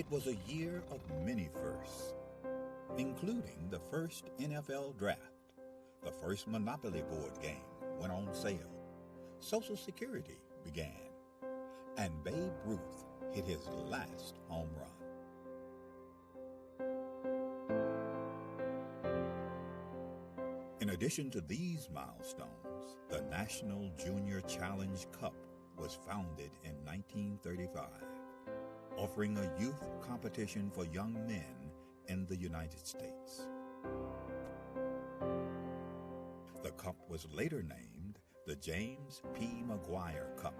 It was a year of many firsts, including the first NFL draft, the first Monopoly board game went on sale, Social Security began, and Babe Ruth hit his last home run. In addition to these milestones, the National Junior Challenge Cup was founded in 1935, offering a youth competition for young men in the United States. The cup was later named the James P. McGuire Cup,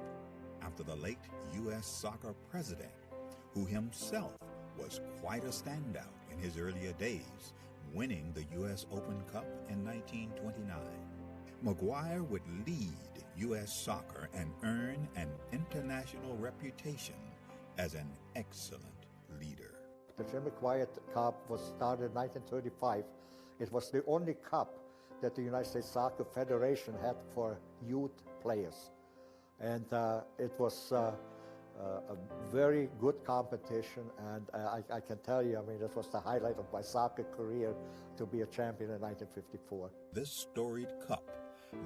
after the late U.S. soccer president, who himself was quite a standout in his earlier days, winning the U.S. Open Cup in 1929. McGuire would lead U.S. soccer and earn an international reputation as an excellent leader. The Jim McGuire Cup was started in 1935. It was the only cup that the United States Soccer Federation had for youth players. And it was a very good competition, and I can tell you, I mean, this was the highlight of my soccer career to be a champion in 1954. This storied cup,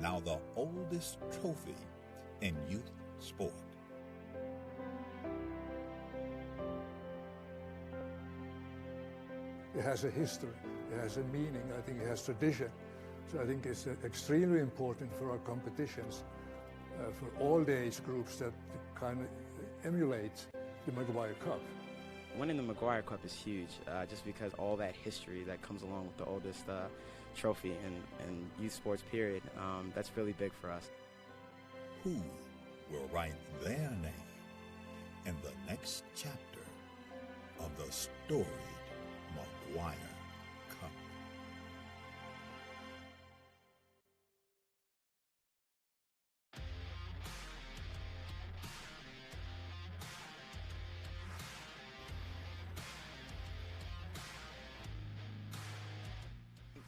now the oldest trophy in youth sport. It has a history, it has a meaning, I think it has tradition. So I think it's extremely important for our competitions, for all the age groups that kind of emulate the McGuire Cup. Winning the McGuire Cup is huge, just because all that history that comes along with the oldest trophy in youth sports period, that's really big for us. Who will write their name in the next chapter of the storied McGuire Cup?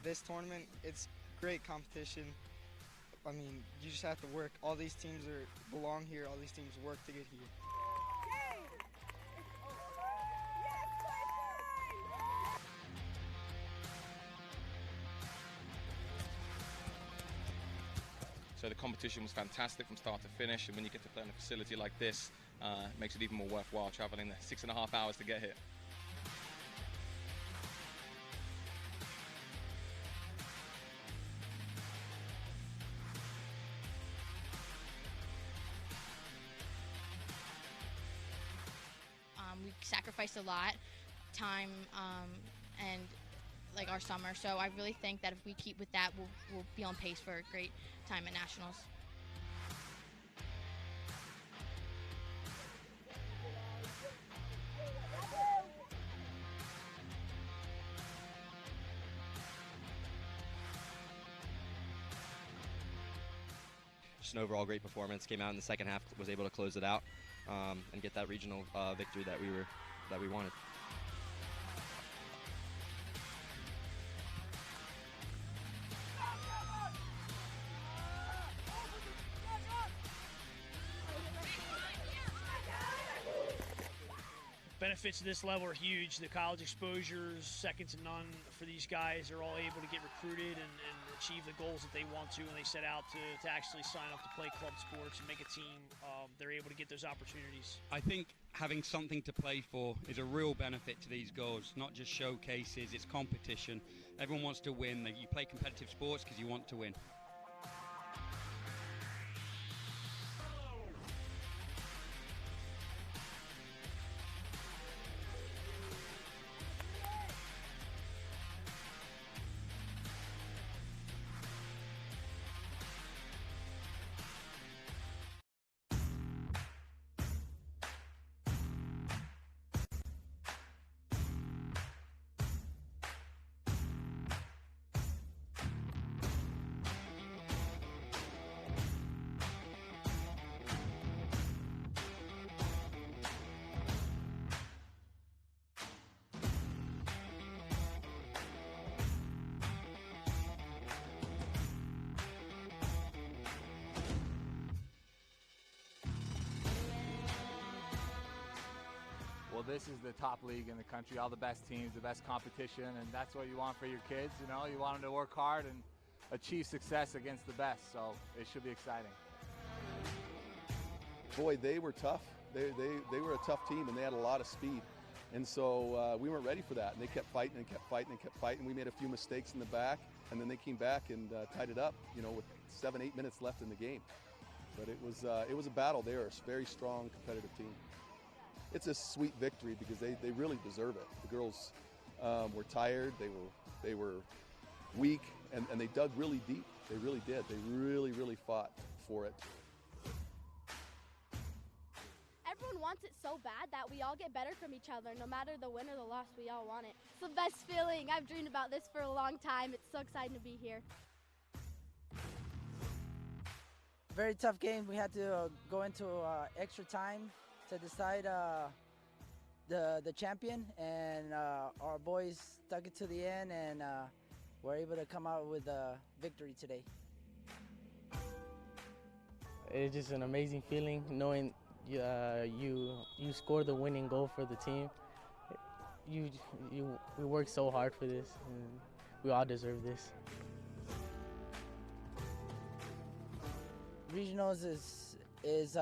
This tournament, it's great competition. I mean, you just have to work. All these teams belong here. All these teams work to get here. So the competition was fantastic from start to finish, and when you get to play in a facility like this, it makes it even more worthwhile traveling the 6.5 hours to get here. We sacrificed a lot, time, and like our summer. So I really think that if we keep with that, we'll be on pace for a great time at Nationals. Just an overall great performance. Came out in the second half, was able to close it out and get that regional victory that we wanted. Benefits of this level are huge. The college exposures, second to none for these guys. They're all able to get recruited and achieve the goals that they want to when they set out to actually sign up to play club sports and make a team. They're able to get those opportunities. I think having something to play for is a real benefit to these girls, not just showcases, it's competition. Everyone wants to win. You play competitive sports because you want to win. this is the top league in the country, all the best teams, the best competition, and that's what you want for your kids. You know, you want them to work hard and achieve success against the best, so it should be exciting. Boy, they were tough. They were a tough team, and they had a lot of speed. And so we weren't ready for that, and they kept fighting and kept fighting and kept fighting. We made a few mistakes in the back, and then they came back and tied it up, you know, with 7-8 minutes left in the game. But it was a battle. They are a very strong, competitive team. It's a sweet victory because they really deserve it. The girls were tired. They were weak, and they dug really deep. They really did. They really fought for it. Everyone wants it so bad that we all get better from each other. No matter the win or the loss, we all want it. It's the best feeling. I've dreamed about this for a long time. It's so exciting to be here. Very tough game. We had to go into extra time to decide the champion, and our boys stuck it to the end, and were able to come out with a victory today. It's just an amazing feeling knowing you score the winning goal for the team. We worked so hard for this, and we all deserve this. Regionals is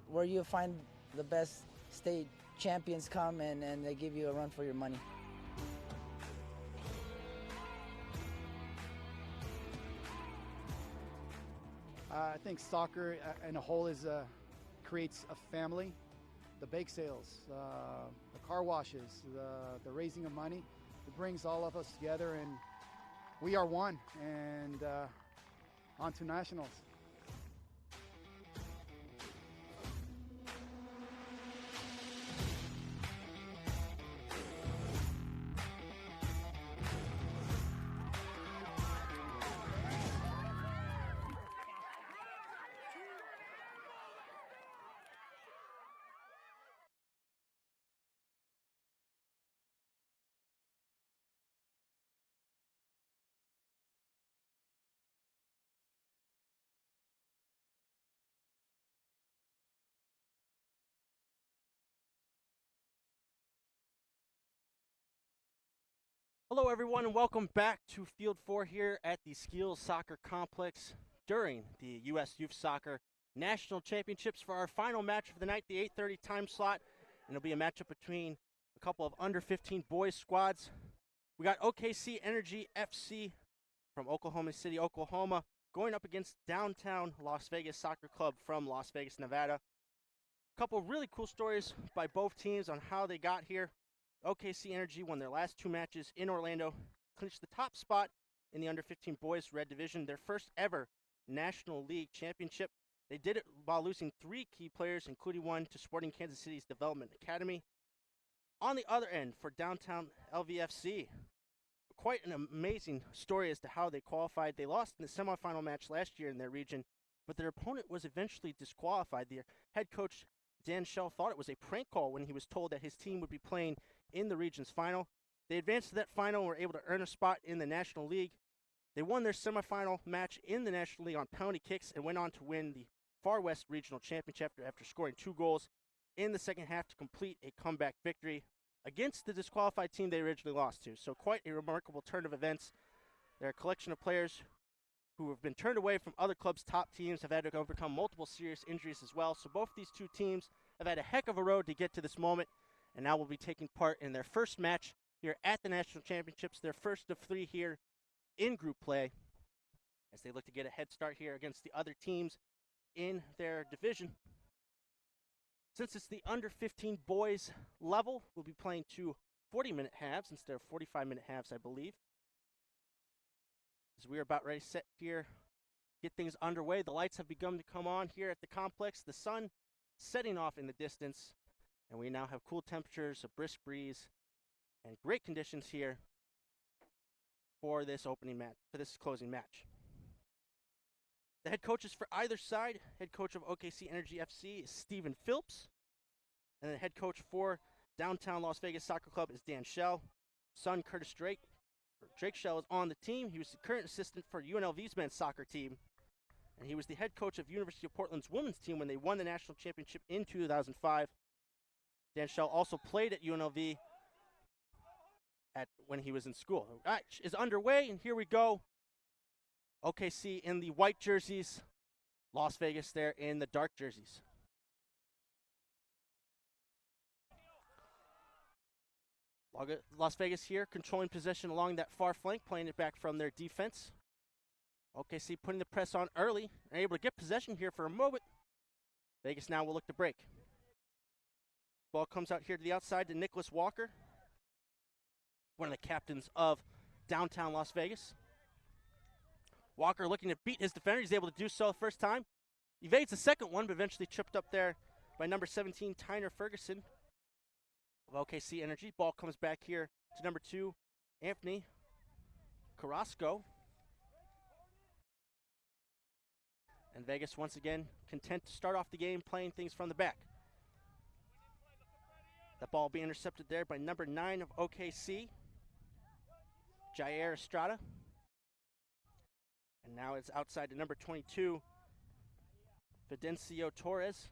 where you find the best state champions come, and they give you a run for your money. I think soccer in a whole creates a family. The bake sales, the car washes, the raising of money, it brings all of us together, and we are one, and on to nationals. Hello everyone and welcome back to Field 4 here at the Skills Soccer Complex during the U.S. Youth Soccer National Championships for our final match of the night, the 8:30 time slot. And it'll be a matchup between a couple of under-15 boys squads. We got OKC Energy FC from Oklahoma City, Oklahoma, going up against Downtown Las Vegas Soccer Club from Las Vegas, Nevada. A couple of really cool stories by both teams on how they got here. OKC Energy won their last two matches in Orlando, clinched the top spot in the under-15 boys red division, their first ever National League championship. They did it while losing 3 key players, including one to Sporting Kansas City's Development Academy. On the other end, for Downtown LVFC, quite an amazing story as to how they qualified. They lost in the semifinal match last year in their region, but their opponent was eventually disqualified. Their head coach, Dan Schell, thought it was a prank call when he was told that his team would be playing in the region's final. They advanced to that final and were able to earn a spot in the National League. They won their semifinal match in the National League on penalty kicks and went on to win the Far West Regional Championship after scoring 2 goals in the second half to complete a comeback victory against the disqualified team they originally lost to. So quite a remarkable turn of events. They're a collection of players who have been turned away from other clubs' top teams, have had to overcome multiple serious injuries as well. So both these two teams have had a heck of a road to get to this moment, and now will be taking part in their first match here at the National Championships, their first of 3 here in group play, as they look to get a head start here against the other teams in their division. Since it's the under-15 boys level, we'll be playing 2 40-minute halves instead of 45-minute halves, I believe. As we are about ready to set here, get things underway. The lights have begun to come on here at the complex. The sun setting off in the distance, and we now have cool temperatures, a brisk breeze, and great conditions here for this opening match, for this closing match. The head coaches for either side, head coach of OKC Energy FC is Stephen Phillips, and the head coach for Downtown Las Vegas Soccer Club is Dan Schell. Son Curtis Drake. Drake Schell is on the team. He was the current assistant for UNLV's men's soccer team, and he was the head coach of University of Portland's women's team when they won the national championship in 2005. Dan Shell also played at UNLV when he was in school. Match is underway, and here we go. OKC in the white jerseys, Las Vegas there in the dark jerseys. Las Vegas here controlling possession along that far flank, playing it back from their defense. OKC putting the press on early, and able to get possession here for a moment. Vegas now will look to break. Ball comes out here to the outside to Nicholas Walker, one of the captains of downtown Las Vegas. Walker looking to beat his defender. He's able to do so the first time. Evades the second one, but eventually tripped up there by number 17, Tyner Ferguson of OKC Energy. Ball comes back here to number 2, Anthony Carrasco. And Vegas once again content to start off the game playing things from the back. That ball will be intercepted there by number 9 of OKC, Jair Estrada. And now it's outside to number 22, Fidencio Torres.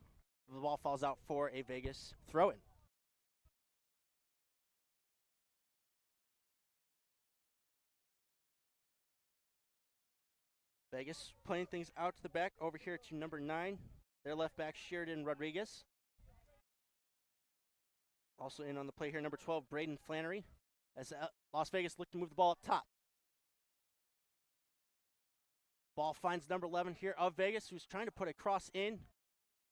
The ball falls out for a Vegas throw-in. Vegas playing things out to the back over here to number 9, their left back Sheridan Rodriguez. Also in on the play here, number 12, Braden Flannery, as Las Vegas look to move the ball up top. Ball finds number 11 here of Vegas, who's trying to put a cross in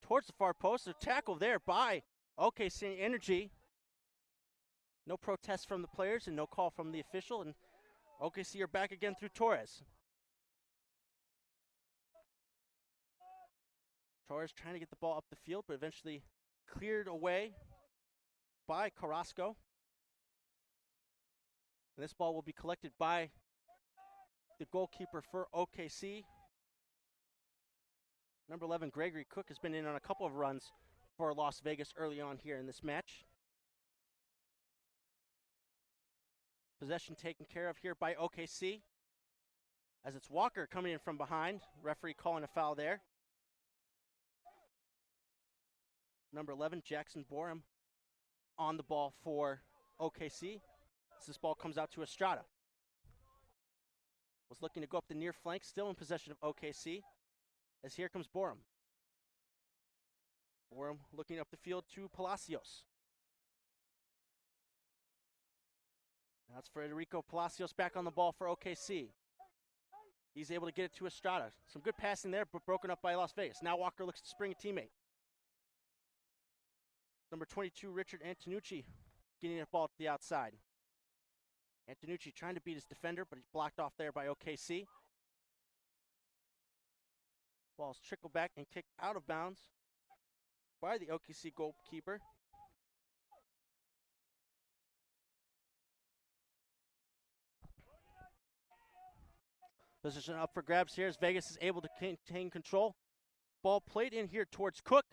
towards the far post. A tackle there by OKC Energy. No protest from the players and no call from the official, and OKC are back again through Torres. Torres trying to get the ball up the field, but eventually cleared away by Carrasco. And this ball will be collected by the goalkeeper for OKC. Number 11, Gregory Cook, has been in on a couple of runs for Las Vegas early on here in this match. Possession taken care of here by OKC, as it's Walker coming in from behind. Referee calling a foul there. Number 11, Jackson Borum, on the ball for OKC. As this ball comes out to Estrada. Was looking to go up the near flank, still in possession of OKC. As here comes Borum. Borum looking up the field to Palacios. Now it's Federico Palacios back on the ball for OKC. He's able to get it to Estrada. Some good passing there, but broken up by Las Vegas. Now Walker looks to spring a teammate. Number 22, Richard Antonucci, getting the ball to the outside. Antonucci trying to beat his defender, but he's blocked off there by OKC. Ball's trickled back and kicked out of bounds by the OKC goalkeeper. Position up for grabs here as Vegas is able to maintain control. Ball played in here towards Cook.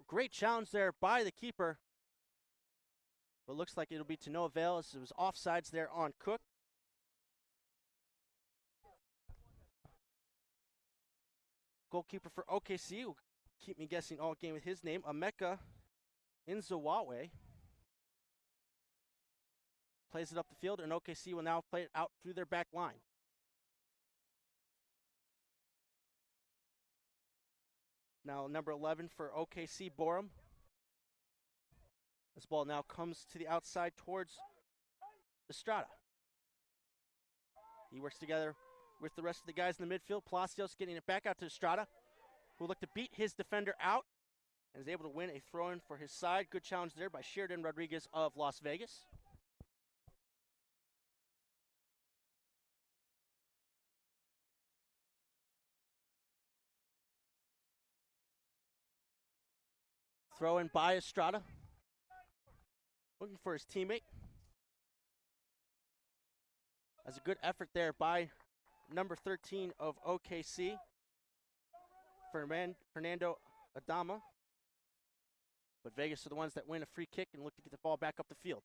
Great challenge there by the keeper. But looks like it'll be to no avail as it was offsides there on Cook. Goalkeeper for OKC will keep me guessing all game with his name, Emeka Nzawawe. Plays it up the field, and OKC will now play it out through their back line. Now number 11 for OKC, Borum. This ball now comes to the outside towards Estrada. He works together with the rest of the guys in the midfield. Palacios getting it back out to Estrada, who looked to beat his defender out and is able to win a throw-in for his side. Good challenge there by Sheridan Rodriguez of Las Vegas. Throw in by Estrada. Looking for his teammate. That's a good effort there by number 13 of OKC, Fernando Adama. But Vegas are the ones that win a free kick and look to get the ball back up the field.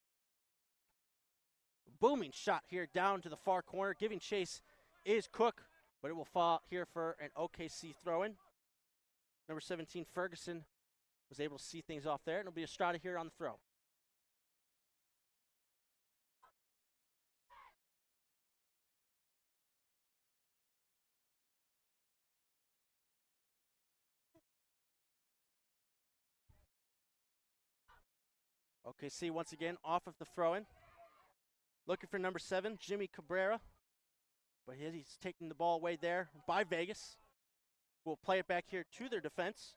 Booming shot here down to the far corner. Giving chase is Cook, but it will fall here for an OKC throw-in. Number 17, Ferguson, was able to see things off there, and it'll be Estrada here on the throw. OKC once again off of the throw-in. Looking for number 7, Jimmy Cabrera. But he's taking the ball away there by Vegas. We'll play it back here to their defense.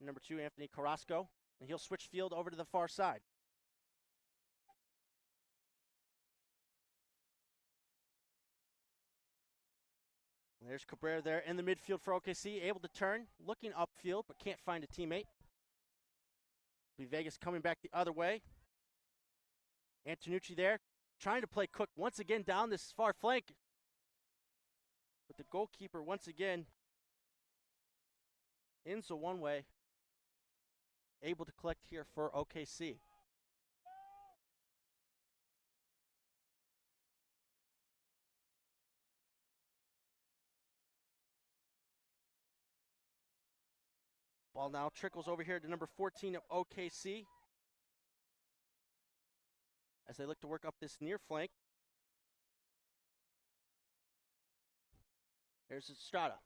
Number 2, Anthony Carrasco. And he'll switch field over to the far side. And there's Cabrera there in the midfield for OKC, able to turn, looking upfield, but can't find a teammate. Vegas coming back the other way. Antonucci there, trying to play Cook once again down this far flank. But the goalkeeper once again, Enzo one way, able to collect here for OKC. Ball now trickles over here to number 14 of OKC as they look to work up this near flank. There's Estrada,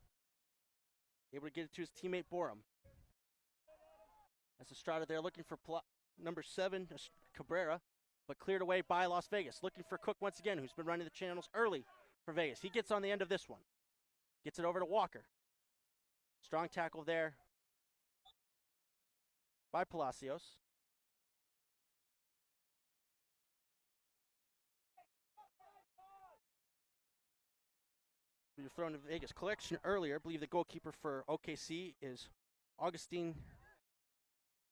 able to get it to his teammate Borum. That's Estrada there looking for number 7, Cabrera, but cleared away by Las Vegas. Looking for Cook once again, who's been running the channels early for Vegas. He gets on the end of this one. Gets it over to Walker. Strong tackle there by Palacios. We were thrown to Vegas collection earlier. I believe the goalkeeper for OKC is Augustine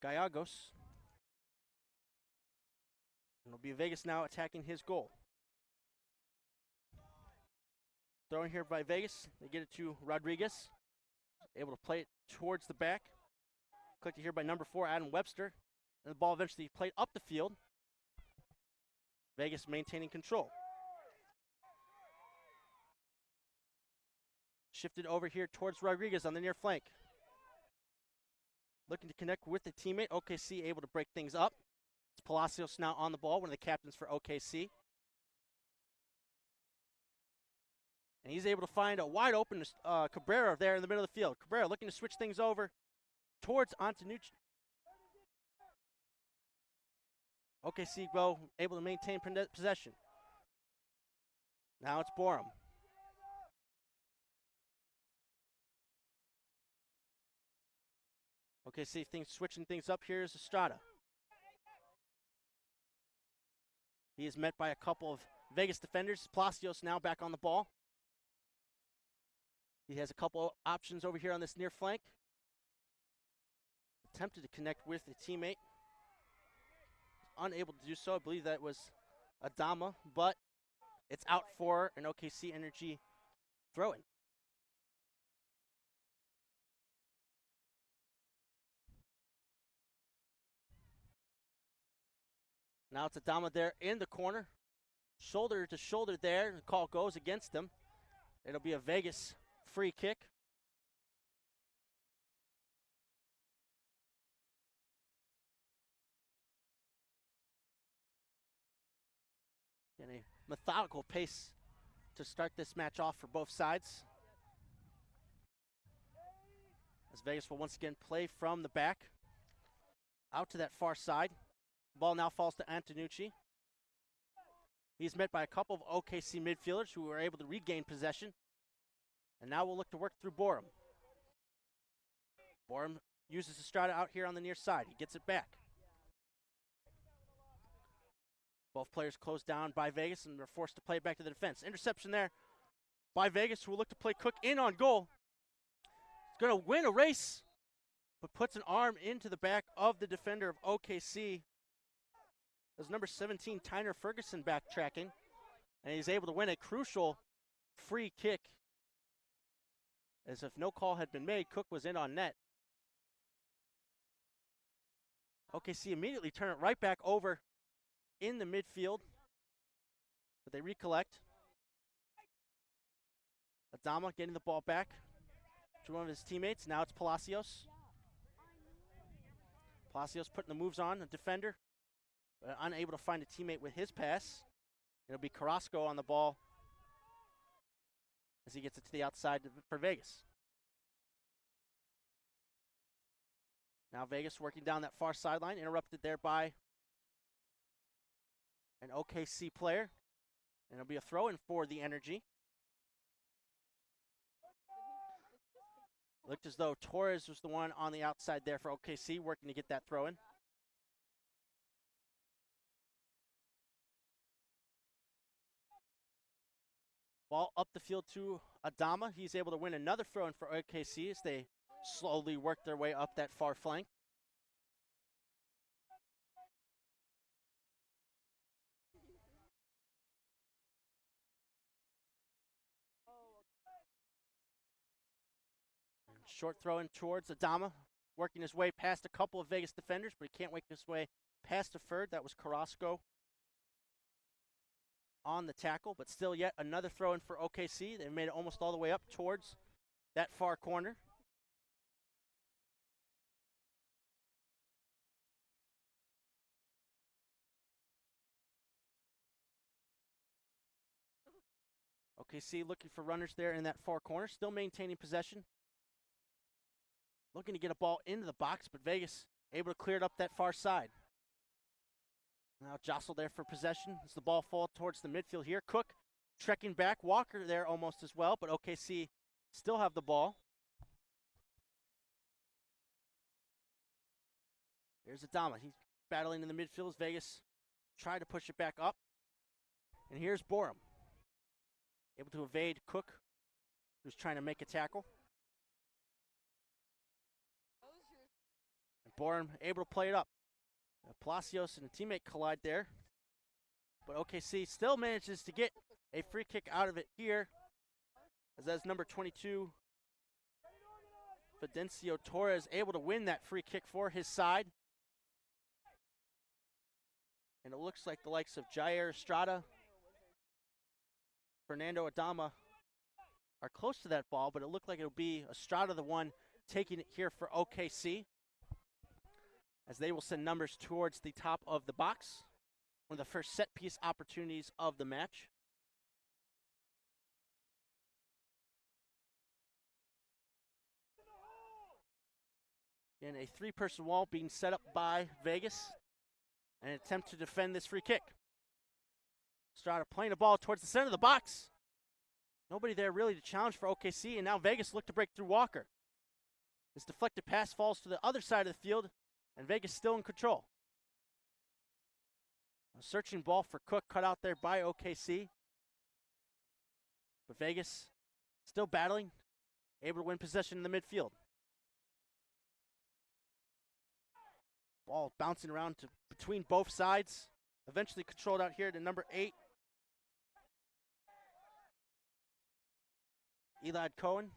Gallegos. And it'll be Vegas now attacking his goal. Thrown here by Vegas. They get it to Rodriguez. Able to play it towards the back. Collected here by number 4, Adam Webster. And the ball eventually played up the field. Vegas maintaining control. Shifted over here towards Rodriguez on the near flank. Looking to connect with the teammate. OKC able to break things up. It's Palacios now on the ball, one of the captains for OKC. And he's able to find a wide open Cabrera there in the middle of the field. Cabrera looking to switch things over towards Antonucci. OKC able to maintain possession. Now it's Borum. OKC switching things up. Here is Estrada. He is met by a couple of Vegas defenders. Palacios now back on the ball. He has a couple options over here on this near flank. Attempted to connect with a teammate. Unable to do so. I believe that was Adama, but it's out for an OKC Energy throw-in. Now it's Adama there in the corner. Shoulder to shoulder there. The call goes against him. It'll be a Vegas free kick. And a methodical pace to start this match off for both sides. As Vegas will once again play from the back out to that far side. Ball now falls to Antonucci. He's met by a couple of OKC midfielders who were able to regain possession. And now we'll look to work through Borum. Borum uses Estrada out here on the near side. He gets it back. Both players closed down by Vegas and they're forced to play it back to the defense. Interception there by Vegas, who will look to play Cook in on goal. He's going to win a race, but puts an arm into the back of the defender of OKC. There's number 17, Tyner Ferguson, backtracking, and he's able to win a crucial free kick. As if no call had been made, Cook was in on net. OKC immediately turn it right back over in the midfield, but they recollect. Adama getting the ball back to one of his teammates. Now it's Palacios. Palacios putting the moves on, a defender, but unable to find a teammate with his pass. It'll be Carrasco on the ball as he gets it to the outside for Vegas. Now Vegas working down that far sideline, interrupted there by an OKC player. And it'll be a throw-in for the Energy. Looked as though Torres was the one on the outside there for OKC, working to get that throw-in. Ball up the field to Adama. He's able to win another throw-in for OKC as they slowly work their way up that far flank. Short throw in towards Adama, working his way past a couple of Vegas defenders, but he can't make his way past a third. That was Carrasco on the tackle, but still yet another throw in for OKC. They made it almost all the way up towards that far corner. OKC looking for runners there in that far corner, still maintaining possession. Looking to get a ball into the box, but Vegas able to clear it up that far side. Now jostle there for possession as the ball falls towards the midfield here. Cook trekking back, Walker there almost as well, but OKC still have the ball. Here's Adama. He's battling in the midfield as Vegas try to push it back up. And here's Borum. Able to evade Cook, who's trying to make a tackle. And Borum able to play it up. Palacios and a teammate collide there. But OKC still manages to get a free kick out of it here. As that's number 22, Fidencio Torres, able to win that free kick for his side. And it looks like the likes of Jair Estrada, Fernando Adama are close to that ball, but it looked like it'll be Estrada the one taking it here for OKC, as they will send numbers towards the top of the box. One of the first set piece opportunities of the match. And a three-person wall being set up by Vegas. An attempt to defend this free kick. Estrada playing the ball towards the center of the box. Nobody there really to challenge for OKC, and now Vegas look to break through Walker. This deflected pass falls to the other side of the field, and Vegas still in control. A searching ball for Cook cut out there by OKC. But Vegas still battling, able to win possession in the midfield. Ball bouncing around to between both sides. Eventually controlled out here to number 8. Elad Cohen.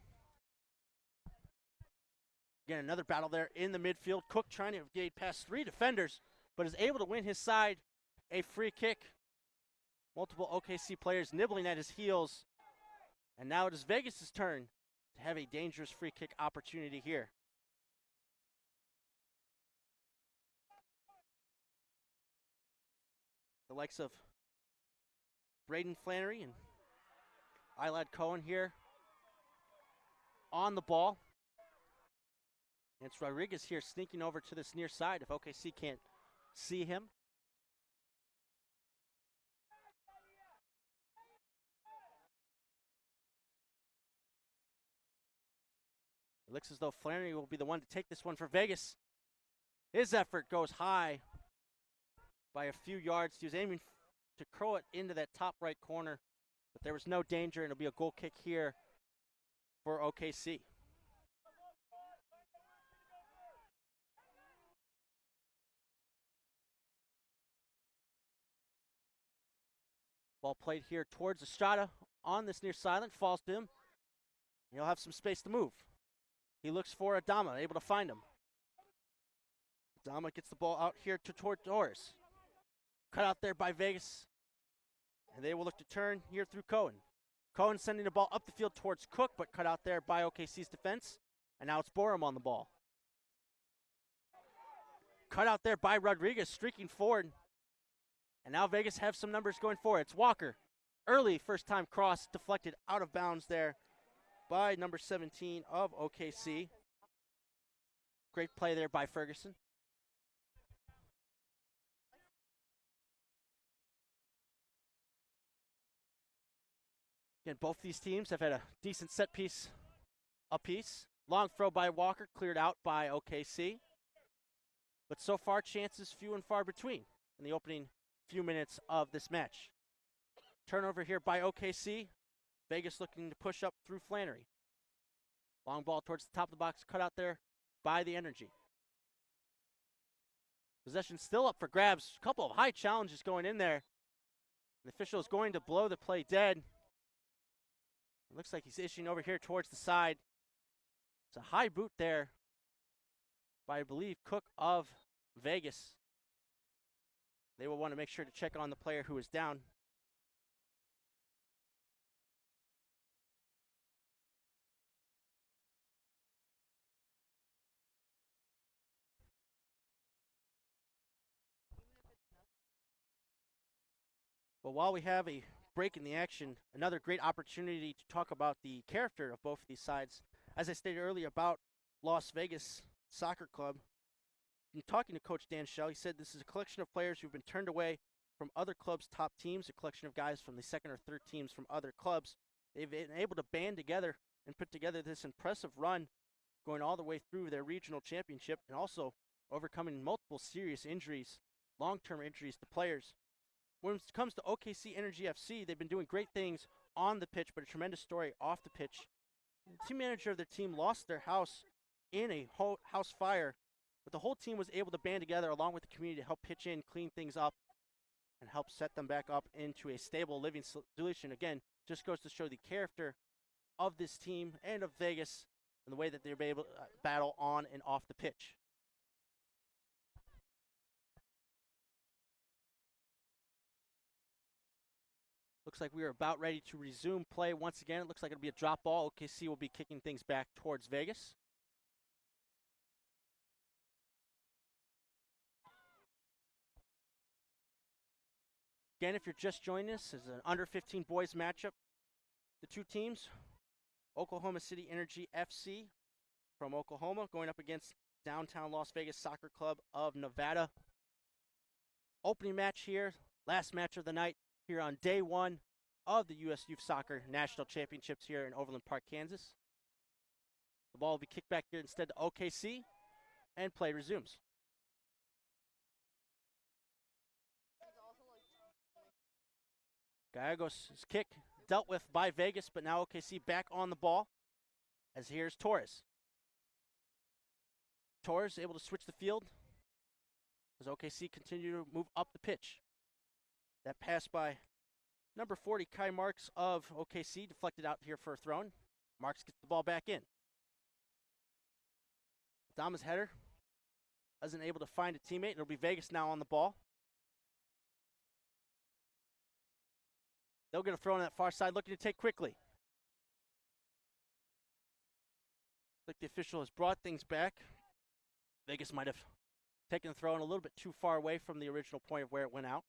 Again, another battle there in the midfield. Cook trying to get past 3 defenders, but is able to win his side a free kick. Multiple OKC players nibbling at his heels. And now it is Vegas' turn to have a dangerous free kick opportunity here. The likes of Braden Flannery and Elad Cohen here on the ball. And it's Rodriguez here sneaking over to this near side if OKC can't see him. It looks as though Flannery will be the one to take this one for Vegas. His effort goes high by a few yards. He was aiming to curl it into that top right corner, but there was no danger, and it'll be a goal kick here for OKC. Ball played here towards Estrada on this near sideline, falls to him. He'll have some space to move. He looks for Adama, able to find him. Adama gets the ball out here toward Torres. Cut out there by Vegas. And they will look to turn here through Cohen. Cohen sending the ball up the field towards Cook, but cut out there by OKC's defense. And now it's Borum on the ball. cut out there by Rodriguez, streaking forward. And now Vegas have some numbers going forward. It's Walker. Early first-time cross deflected out of bounds there by number 17 of OKC. Great play there by Ferguson. Again, both these teams have had a decent set piece apiece. Long throw by Walker, cleared out by OKC. But so far, chances few and far between in the opening few minutes of this match. Turnover here by OKC. Vegas looking to push up through Flannery. Long ball towards the top of the box, cut out there by the Energy. Possession still up for grabs. A couple of high challenges going in there. The official is going to blow the play dead. It looks like he's issuing over here towards the side. It's a high boot there by, I believe, Cook of Vegas. They will want to make sure to check on the player who is down. But while we have a break in the action, another great opportunity to talk about the character of both of these sides. As I stated earlier about Las Vegas Soccer Club, in talking to Coach Dan Schell, he said this is a collection of players who've been turned away from other clubs' top teams, a collection of guys from the second or third teams from other clubs. They've been able to band together and put together this impressive run, going all the way through their regional championship and also overcoming multiple serious injuries, long-term injuries to players. When it comes to OKC Energy FC, they've been doing great things on the pitch, but a tremendous story off the pitch. The team manager of their team lost their house in a house fire, but the whole team was able to band together along with the community to help pitch in, clean things up, and help set them back up into a stable living solution. Again, just goes to show the character of this team and of Vegas and the way that they're able to battle on and off the pitch. Looks like we are about ready to resume play once again. It looks like it'll be a drop ball. OKC will be kicking things back towards Vegas. Again, if you're just joining us, this is an under 15 boys matchup. The two teams, Oklahoma City Energy FC from Oklahoma going up against downtown Las Vegas Soccer Club of Nevada. Opening match here, last match of the night here on day one of the U.S. Youth Soccer National Championships here in Overland Park, Kansas. The ball will be kicked back here instead to OKC, and play resumes. Gallegos' kick dealt with by Vegas, but now OKC back on the ball, as here's Torres. Torres able to switch the field as OKC continue to move up the pitch. That pass by number 40, Kai Marks of OKC, deflected out here for a throw. Marks gets the ball back in. Adama's header wasn't able to find a teammate. It'll be Vegas now on the ball. They'll get a throw on that far side, looking to take quickly. Like the official has brought things back. Vegas might have taken the throw in a little bit too far away from the original point of where it went out.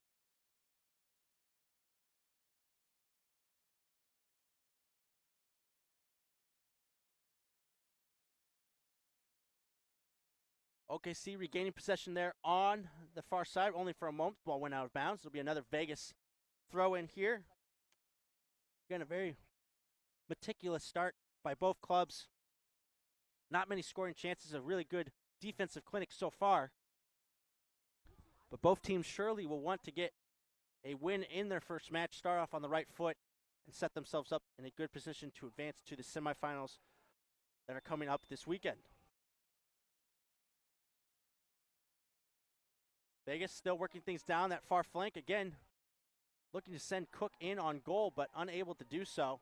OKC regaining possession there on the far side, only for a moment. The ball went out of bounds. It'll be another Vegas throw in here. Again, a very meticulous start by both clubs. Not many scoring chances, a really good defensive clinic so far. But both teams surely will want to get a win in their first match, start off on the right foot, and set themselves up in a good position to advance to the semifinals that are coming up this weekend. Vegas still working things down that far flank. Again, looking to send Cook in on goal, but unable to do so.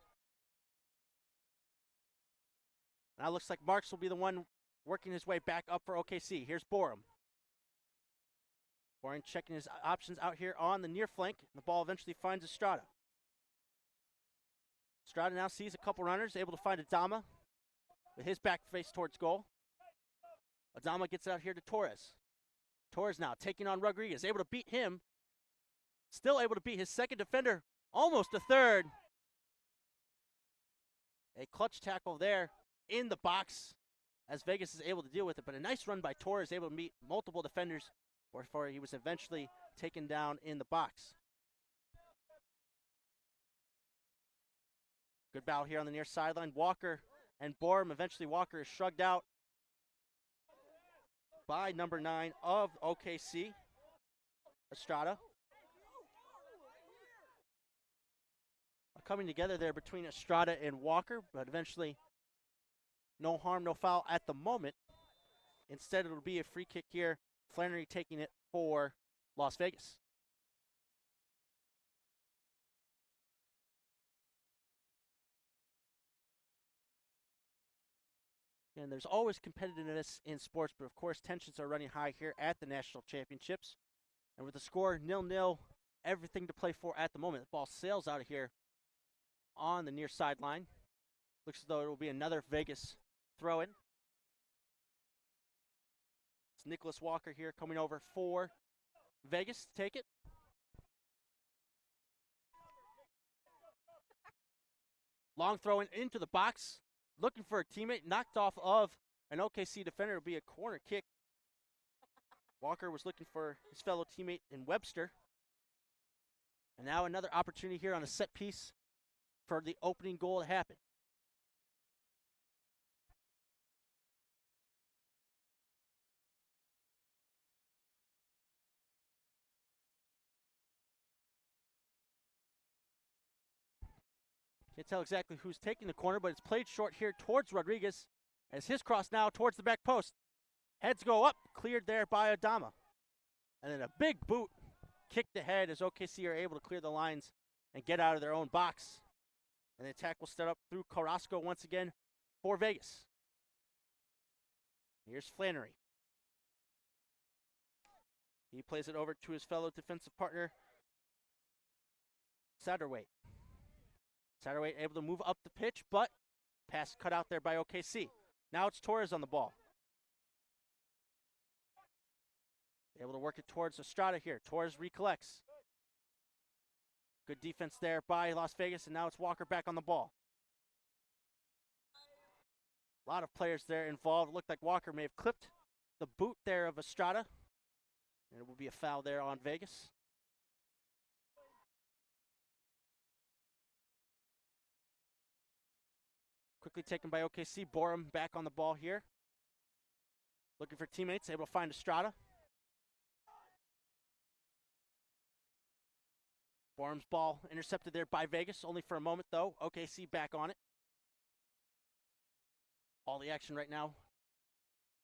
Now looks like Marks will be the one working his way back up for OKC. Here's Borum. Borum checking his options out here on the near flank. The ball eventually finds Estrada. Estrada now sees a couple runners, able to find Adama with his back face towards goal. Adama gets it out here to Torres. Torres now taking on Rodriguez, able to beat him. Still able to beat his second defender, almost a third. A clutch tackle there in the box as Vegas is able to deal with it, but a nice run by Torres, able to meet multiple defenders before he was eventually taken down in the box. Good battle here on the near sideline. Walker and Borum. Eventually Walker is shrugged out by number 9 of OKC, Estrada. Coming together there between Estrada and Walker, but eventually no harm, no foul at the moment. Instead, it'll be a free kick here. Flannery taking it for Las Vegas. And there's always competitiveness in sports, but of course tensions are running high here at the national championships. And with the score 0-0, everything to play for at the moment. The ball sails out of here on the near sideline. Looks as though it will be another Vegas throw-in. It's Nicholas Walker here coming over for Vegas to take it. Long throw-in into the box. Looking for a teammate, knocked off of an OKC defender. It'll be a corner kick. Walker was looking for his fellow teammate in Webster. And now another opportunity here on a set piece for the opening goal to happen. Can't tell exactly who's taking the corner, but it's played short here towards Rodriguez as his cross now towards the back post. Heads go up, cleared there by Adama. And then a big boot kicked ahead as OKC are able to clear the lines and get out of their own box. And the attack will start up through Carrasco once again for Vegas. Here's Flannery. He plays it over to his fellow defensive partner, Satterwhite. Satterwhite able to move up the pitch, but pass cut out there by OKC. Now it's Torres on the ball. Able to work it towards Estrada here. Torres recollects. Good defense there by Las Vegas, and now it's Walker back on the ball. A lot of players there involved. It looked like Walker may have clipped the boot there of Estrada, and it will be a foul there on Vegas. Quickly taken by OKC. Borum back on the ball here. Looking for teammates, able to find Estrada. Borum's ball intercepted there by Vegas, only for a moment though. OKC back on it. All the action right now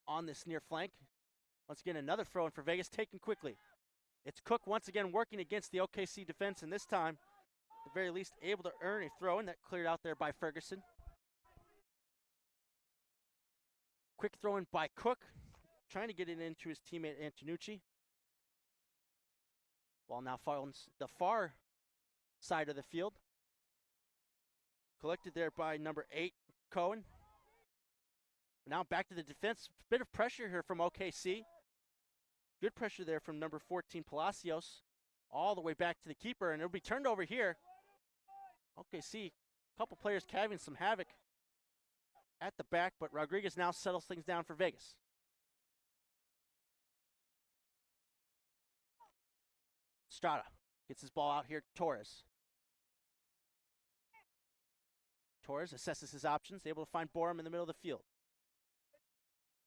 on this near flank. Once again, another throw in for Vegas, taken quickly. It's Cook once again working against the OKC defense, and this time, at the very least, able to earn a throw in that cleared out there by Ferguson. Quick throw in by Cook, trying to get it into his teammate Antonucci. Ball now finds the far side of the field. Collected there by number 8, Cohen. Now back to the defense. Bit of pressure here from OKC. Good pressure there from number 14, Palacios. All the way back to the keeper, and it'll be turned over here. OKC, a couple players having some havoc at the back, but Rodriguez now settles things down for Vegas. Estrada gets his ball out here to Torres. Torres assesses his options, able to find Borum in the middle of the field.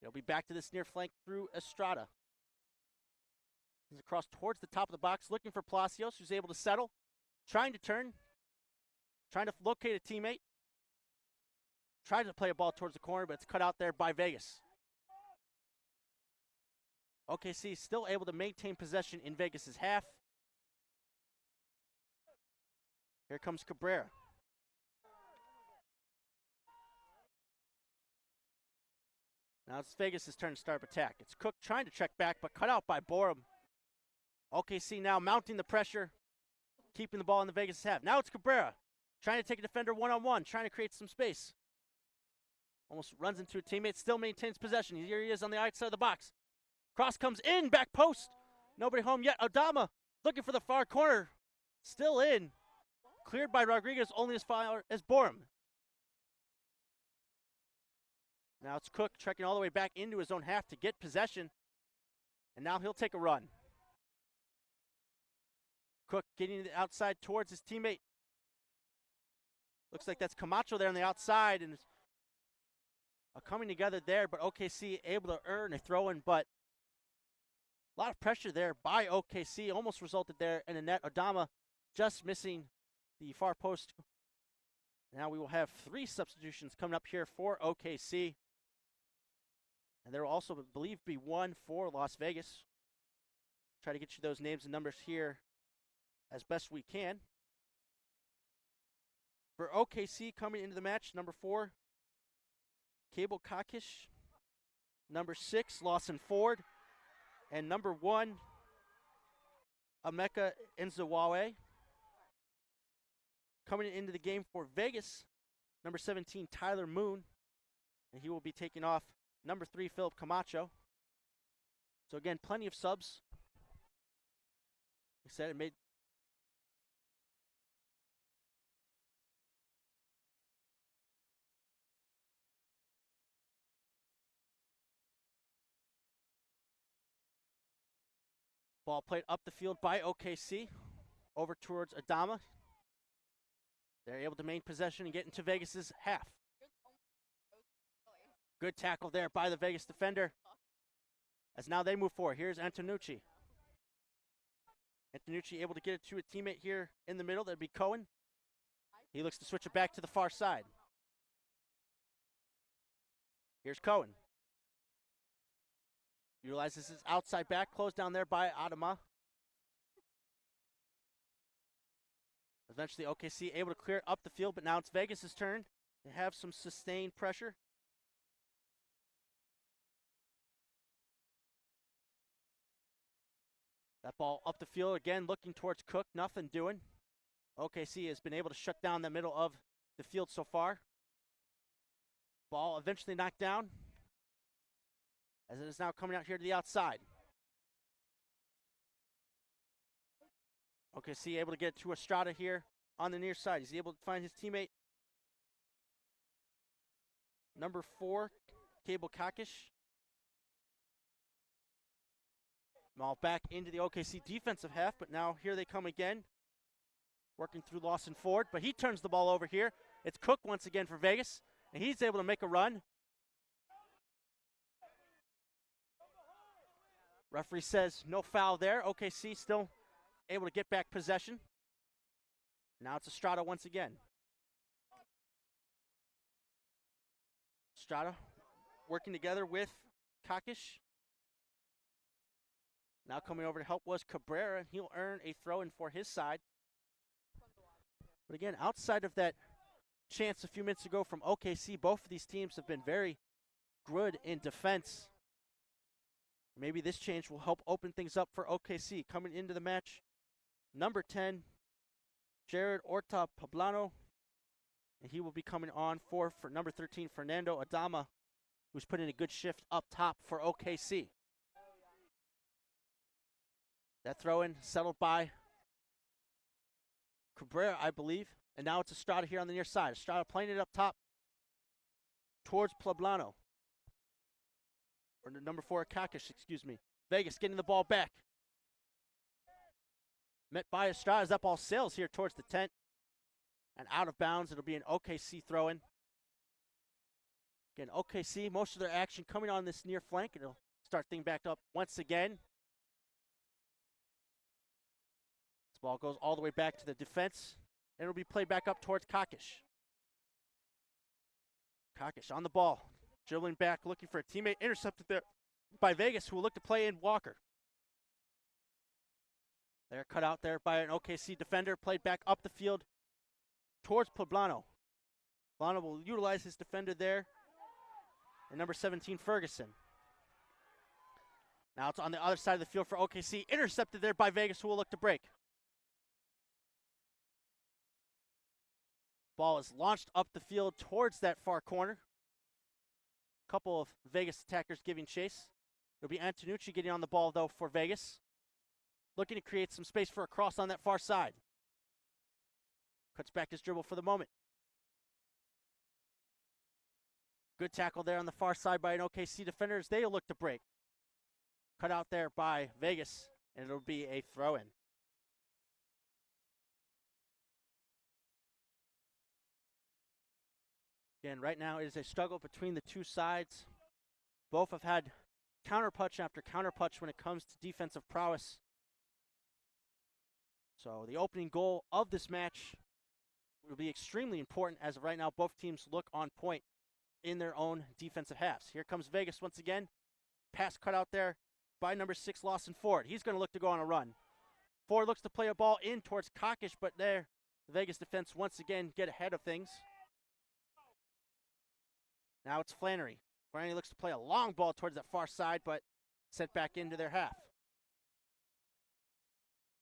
It'll be back to this near flank through Estrada. He's across towards the top of the box, looking for Palacios, who's able to settle. Trying to turn, trying to locate a teammate. Tried to play a ball towards the corner, but it's cut out there by Vegas. OKC still able to maintain possession in Vegas's half. Here comes Cabrera. Now it's Vegas' turn to start attack. It's Cook trying to check back, but cut out by Borum. OKC now mounting the pressure, keeping the ball in the Vegas half. Now it's Cabrera trying to take a defender one-on-one, trying to create some space. Almost runs into a teammate, still maintains possession. Here he is on the outside of the box. Cross comes in, back post. Nobody home yet. Adama looking for the far corner. Still in. Cleared by Rodriguez, only as far as Borum. Now it's Cook trekking all the way back into his own half to get possession. And now he'll take a run. Cook getting to the outside towards his teammate. Looks like that's Camacho there on the outside, and coming together there, but OKC able to earn a throw-in, but a lot of pressure there by OKC, almost resulted there in a net. Adama just missing the far post. Now we will have 3 substitutions coming up here for OKC. And there will also, I believe, be 1 for Las Vegas. Try to get you those names and numbers here as best we can. For OKC coming into the match, number 4, Cable Kakish. Number 6, Lawson Ford. And number 1, Emeka Nzawawe. Coming into the game for Vegas, number 17, Tyler Moon. And he will be taking off number 3, Philip Camacho. So again, plenty of subs. Like I said, it made ball played up the field by OKC over towards Adama. They're able to maintain possession and get into Vegas's half. Good tackle there by the Vegas defender. As now they move forward. Here's Antonucci. Antonucci able to get it to a teammate here in the middle. That'd be Cohen. He looks to switch it back to the far side. Here's Cohen. Utilizes his outside back. Closed down there by Adama. Eventually OKC able to clear it up the field, but now it's Vegas' turn to have some sustained pressure. That ball up the field again, looking towards Cook, nothing doing. OKC has been able to shut down the middle of the field so far. Ball eventually knocked down, as it is now coming out here to the outside. OKC able to get to Estrada here on the near side. He's able to find his teammate, number 4, Cable Kakish. Ball back into the OKC defensive half, but now here they come again. Working through Lawson Ford, but he turns the ball over here. It's Cook once again for Vegas, and he's able to make a run. Referee says no foul there. OKC still able to get back possession. Now it's Estrada once again. Estrada working together with Kakish. Now coming over to help was Cabrera, and he'll earn a throw-in for his side. But again, outside of that chance a few minutes ago from OKC, both of these teams have been very good in defense. Maybe this change will help open things up for OKC. Coming into the match, number 10, Jared Orta Poblano, and he will be coming on for number 13, Fernando Adama, who's put in a good shift up top for OKC. That throw-in settled by Cabrera, I believe. And now it's Estrada here on the near side. Estrada playing it up top towards Poblano. Or number 4, Kakish, excuse me. Vegas getting the ball back. Met by Estrada as that ball sails here towards the tent. And out of bounds, it'll be an OKC throw-in. Again, OKC, most of their action coming on this near flank. It'll start things back up once again. Ball goes all the way back to the defense, and it'll be played back up towards Kakish. Kakish on the ball, dribbling back, looking for a teammate, intercepted there by Vegas, who will look to play in Walker. They're cut out there by an OKC defender, played back up the field towards Poblano. Poblano will utilize his defender there, and number 17, Ferguson. Now it's on the other side of the field for OKC, intercepted there by Vegas, who will look to break. Ball is launched up the field towards that far corner. Couple of Vegas attackers giving chase. It'll be Antonucci getting on the ball, though, for Vegas. Looking to create some space for a cross on that far side. Cuts back his dribble for the moment. Good tackle there on the far side by an OKC defender as they'll look to break. Cut out there by Vegas, and it'll be a throw-in. Again, right now it is a struggle between the two sides. Both have had counterpunch after counterpunch when it comes to defensive prowess. So the opening goal of this match will be extremely important as of right now both teams look on point in their own defensive halves. Here comes Vegas once again. Pass cut out there by number 6, Lawson Ford. He's going to look to go on a run. Ford looks to play a ball in towards Kokish, but there the Vegas defense once again get ahead of things. Now it's Flannery. Flannery looks to play a long ball towards that far side, but sent back into their half.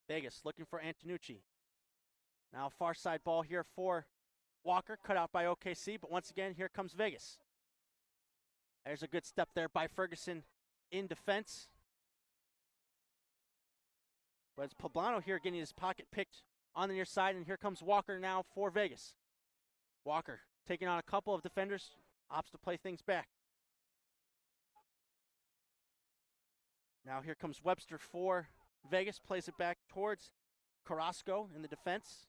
Vegas looking for Antonucci. Now far side ball here for Walker, cut out by OKC, but once again, here comes Vegas. There's a good step there by Ferguson in defense. But it's Poblano here getting his pocket picked on the near side, and here comes Walker now for Vegas. Walker taking on a couple of defenders, opts to play things back. Now here comes Webster for Vegas, plays it back towards Carrasco in the defense.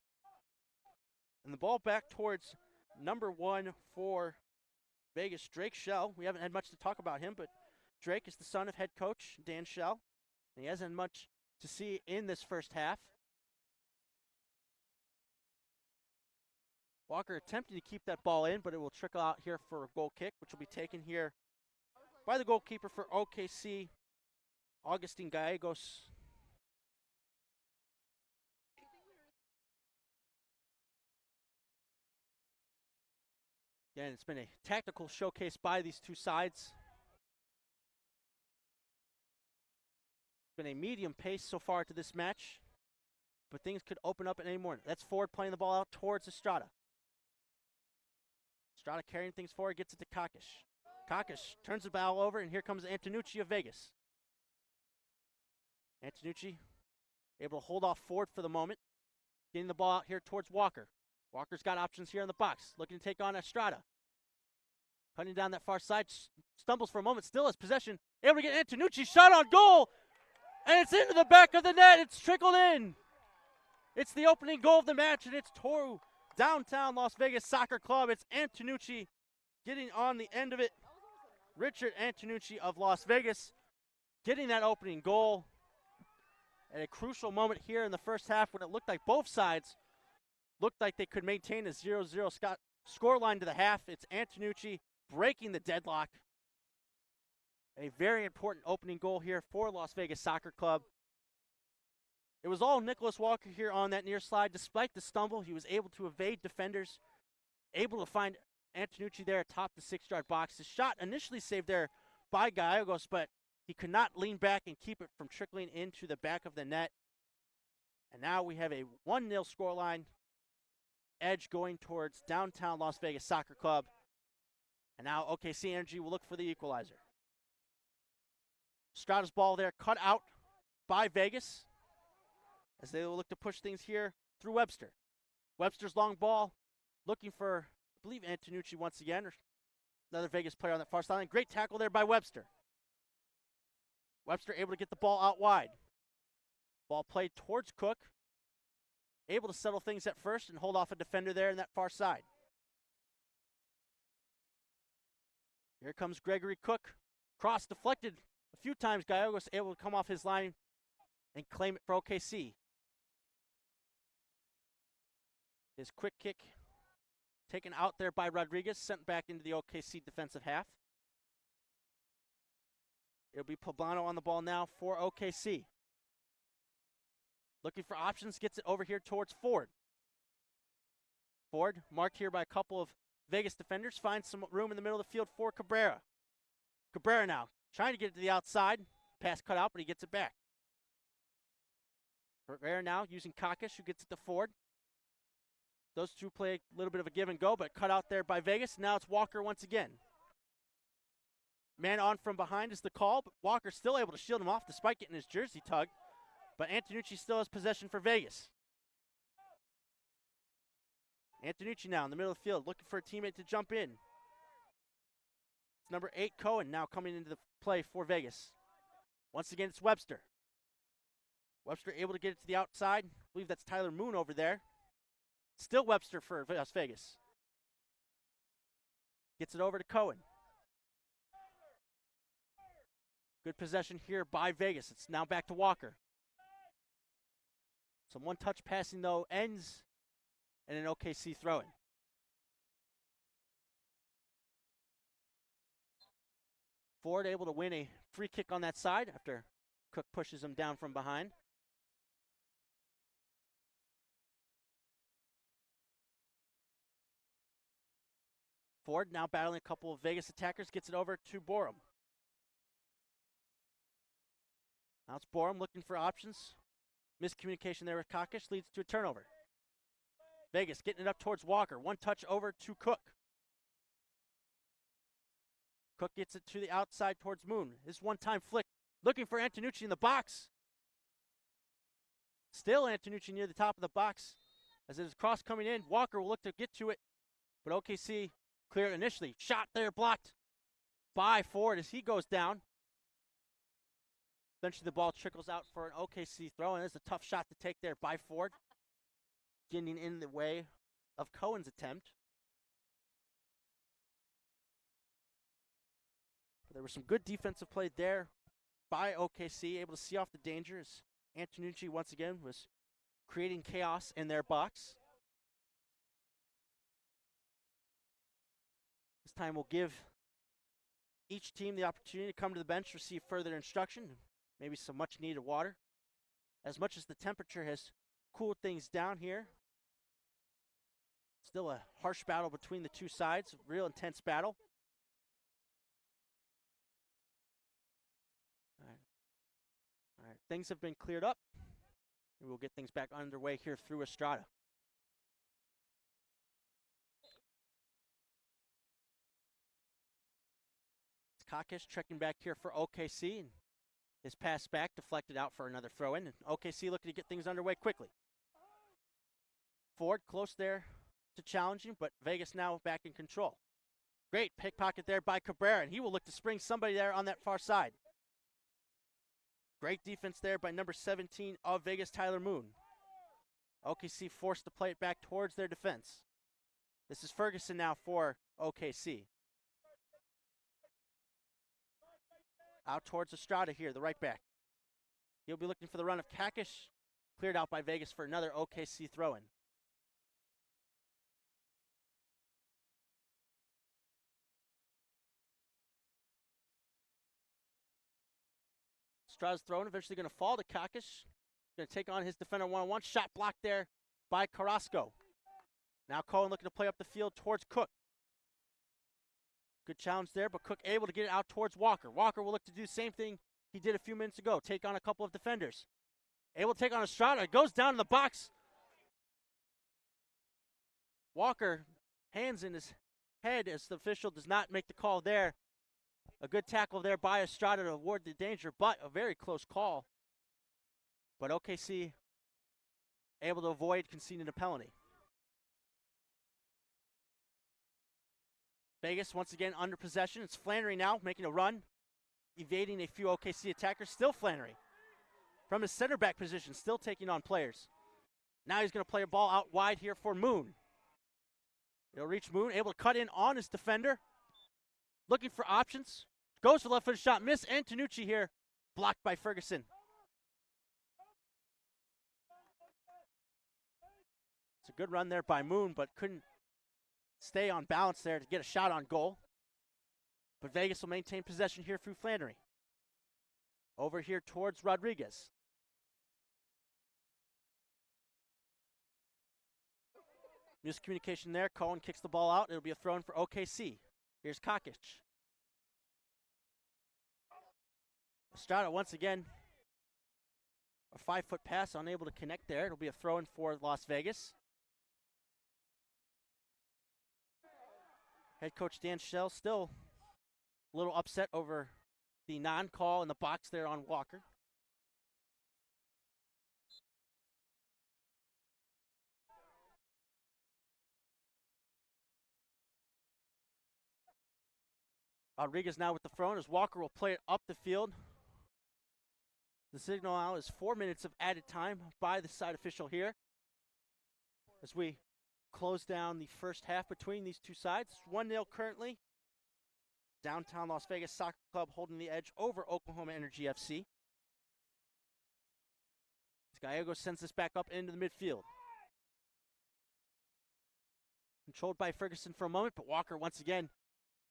And the ball back towards number 1 for Vegas, Drake Shell. We haven't had much to talk about him, but Drake is the son of head coach Dan Shell. And he hasn't had much to see in this first half. Walker attempting to keep that ball in, but it will trickle out here for a goal kick, which will be taken here by the goalkeeper for OKC, Augustin Gallegos. Again, it's been a tactical showcase by these two sides. It's been a medium pace so far to this match, but things could open up at any moment. That's Ford playing the ball out towards Estrada. Estrada carrying things forward, gets it to Kokish. Kokish turns the ball over, and here comes Antonucci of Vegas. Antonucci able to hold off Ford for the moment, getting the ball out here towards Walker. Walker's got options here in the box, looking to take on Estrada. Cutting down that far side, stumbles for a moment, still has possession. Able to get Antonucci, shot on goal, and it's into the back of the net. It's trickled in. It's the opening goal of the match, and it's Toru Downtown Las Vegas Soccer Club. It's Antonucci getting on the end of it. Richard Antonucci of Las Vegas getting that opening goal at a crucial moment here in the first half when it looked like both sides looked like they could maintain a 0-0 scoreline to the half. It's Antonucci breaking the deadlock. A very important opening goal here for Las Vegas Soccer Club. It was all Nicholas Walker here on that near slide. Despite the stumble, he was able to evade defenders, able to find Antonucci there atop the 6-yard box. His shot initially saved there by Gallegos, but he could not lean back and keep it from trickling into the back of the net. And now we have a 1-0 scoreline. Edge going towards Downtown Las Vegas Soccer Club. And now OKC Energy will look for the equalizer. Estrada's ball there cut out by Vegas as they will look to push things here through Webster. Webster's long ball looking for, I believe, Antonucci once again, or another Vegas player on that far sideline. Great tackle there by Webster. Webster able to get the ball out wide. Ball played towards Cook. Able to settle things at first and hold off a defender there in that far side. Here comes Gregory Cook. Cross deflected a few times. Gallegos able to come off his line and claim it for OKC. His quick kick taken out there by Rodriguez, sent back into the OKC defensive half. It'll be Poblano on the ball now for OKC. Looking for options, gets it over here towards Ford. Ford, marked here by a couple of Vegas defenders, finds some room in the middle of the field for Cabrera. Cabrera now, trying to get it to the outside. Pass cut out, but he gets it back. Cabrera now using Kokish, who gets it to Ford. Those two play a little bit of a give and go, but cut out there by Vegas. Now it's Walker once again. Man on from behind is the call, but Walker still able to shield him off despite getting his jersey tugged. But Antonucci still has possession for Vegas. Antonucci now in the middle of the field, looking for a teammate to jump in. It's number 8, Cohen, now coming into the play for Vegas. Once again, it's Webster. Webster able to get it to the outside. I believe that's Tyler Moon over there. Still Webster for Las Vegas. Gets it over to Cohen. Good possession here by Vegas. It's now back to Walker. Some one-touch passing, though, ends in an OKC throw-in. Ford able to win a free kick on that side after Cook pushes him down from behind. Ford now battling a couple of Vegas attackers, gets it over to Borum. Now it's Borum looking for options. Miscommunication there with Kakish leads to a turnover. Vegas getting it up towards Walker. One touch over to Cook. Cook gets it to the outside towards Moon. This one-time flick. Looking for Antonucci in the box. Still Antonucci near the top of the box. As it is cross coming in, Walker will look to get to it. But OKC clear it initially. Shot there blocked by Ford as he goes down. Eventually the ball trickles out for an OKC throw, and it's a tough shot to take there by Ford. Getting in the way of Cohen's attempt. But there was some good defensive play there by OKC, able to see off the danger as Antonucci once again was creating chaos in their box. This time we'll give each team the opportunity to come to the bench, receive further instruction, maybe some much needed water. As much as the temperature has cooled things down here, still a harsh battle between the two sides, real intense battle. All right, things have been cleared up, and we'll get things back underway here through Estrada. It's Kakish checking back here for OKC, and his pass back deflected out for another throw-in, and OKC looking to get things underway quickly. Ford close there to challenging, but Vegas now back in control. Great pickpocket there by Cabrera, and he will look to spring somebody there on that far side. Great defense there by number 17 of Vegas, Tyler Moon. OKC forced to play it back towards their defense. This is Ferguson now for OKC. Out towards Estrada here, the right back. He'll be looking for the run of Kakish. Cleared out by Vegas for another OKC throw-in. Estrada's thrown, eventually going to fall to Kakish. Going to take on his defender one-on-one. Shot blocked there by Carrasco. Now Cohen looking to play up the field towards Cook. Good challenge there, but Cook able to get it out towards Walker. Walker will look to do the same thing he did a few minutes ago, take on a couple of defenders. Able to take on Estrada, goes down in the box. Walker, hands in his head as the official does not make the call there. A good tackle there by Estrada to avoid the danger, but a very close call. But OKC able to avoid conceding a penalty. Vegas once again under possession. It's Flannery now making a run, evading a few OKC attackers. Still Flannery from his center back position, still taking on players. Now he's going to play a ball out wide here for Moon. It'll reach Moon, able to cut in on his defender. Looking for options. Goes for the left-footed shot. Miss Antonucci here. Blocked by Ferguson. It's a good run there by Moon, but couldn't stay on balance there to get a shot on goal. But Vegas will maintain possession here through Flannery. Over here towards Rodriguez. Miscommunication there. Cohen kicks the ball out. It'll be a throw-in for OKC. Here's Kakic. Estrada once again. A 5-foot pass, unable to connect there. It'll be a throw-in for Las Vegas. Head coach Dan Schell still a little upset over the non-call in the box there on Walker. Rodriguez now with the throw, as Walker will play it up the field. The signal now is 4 minutes of added time by the side official here. As we close down the first half between these two sides. 1-0 currently. Downtown Las Vegas Soccer Club holding the edge over Oklahoma Energy FC. Gallegos sends this back up into the midfield. Controlled by Ferguson for a moment, but Walker once again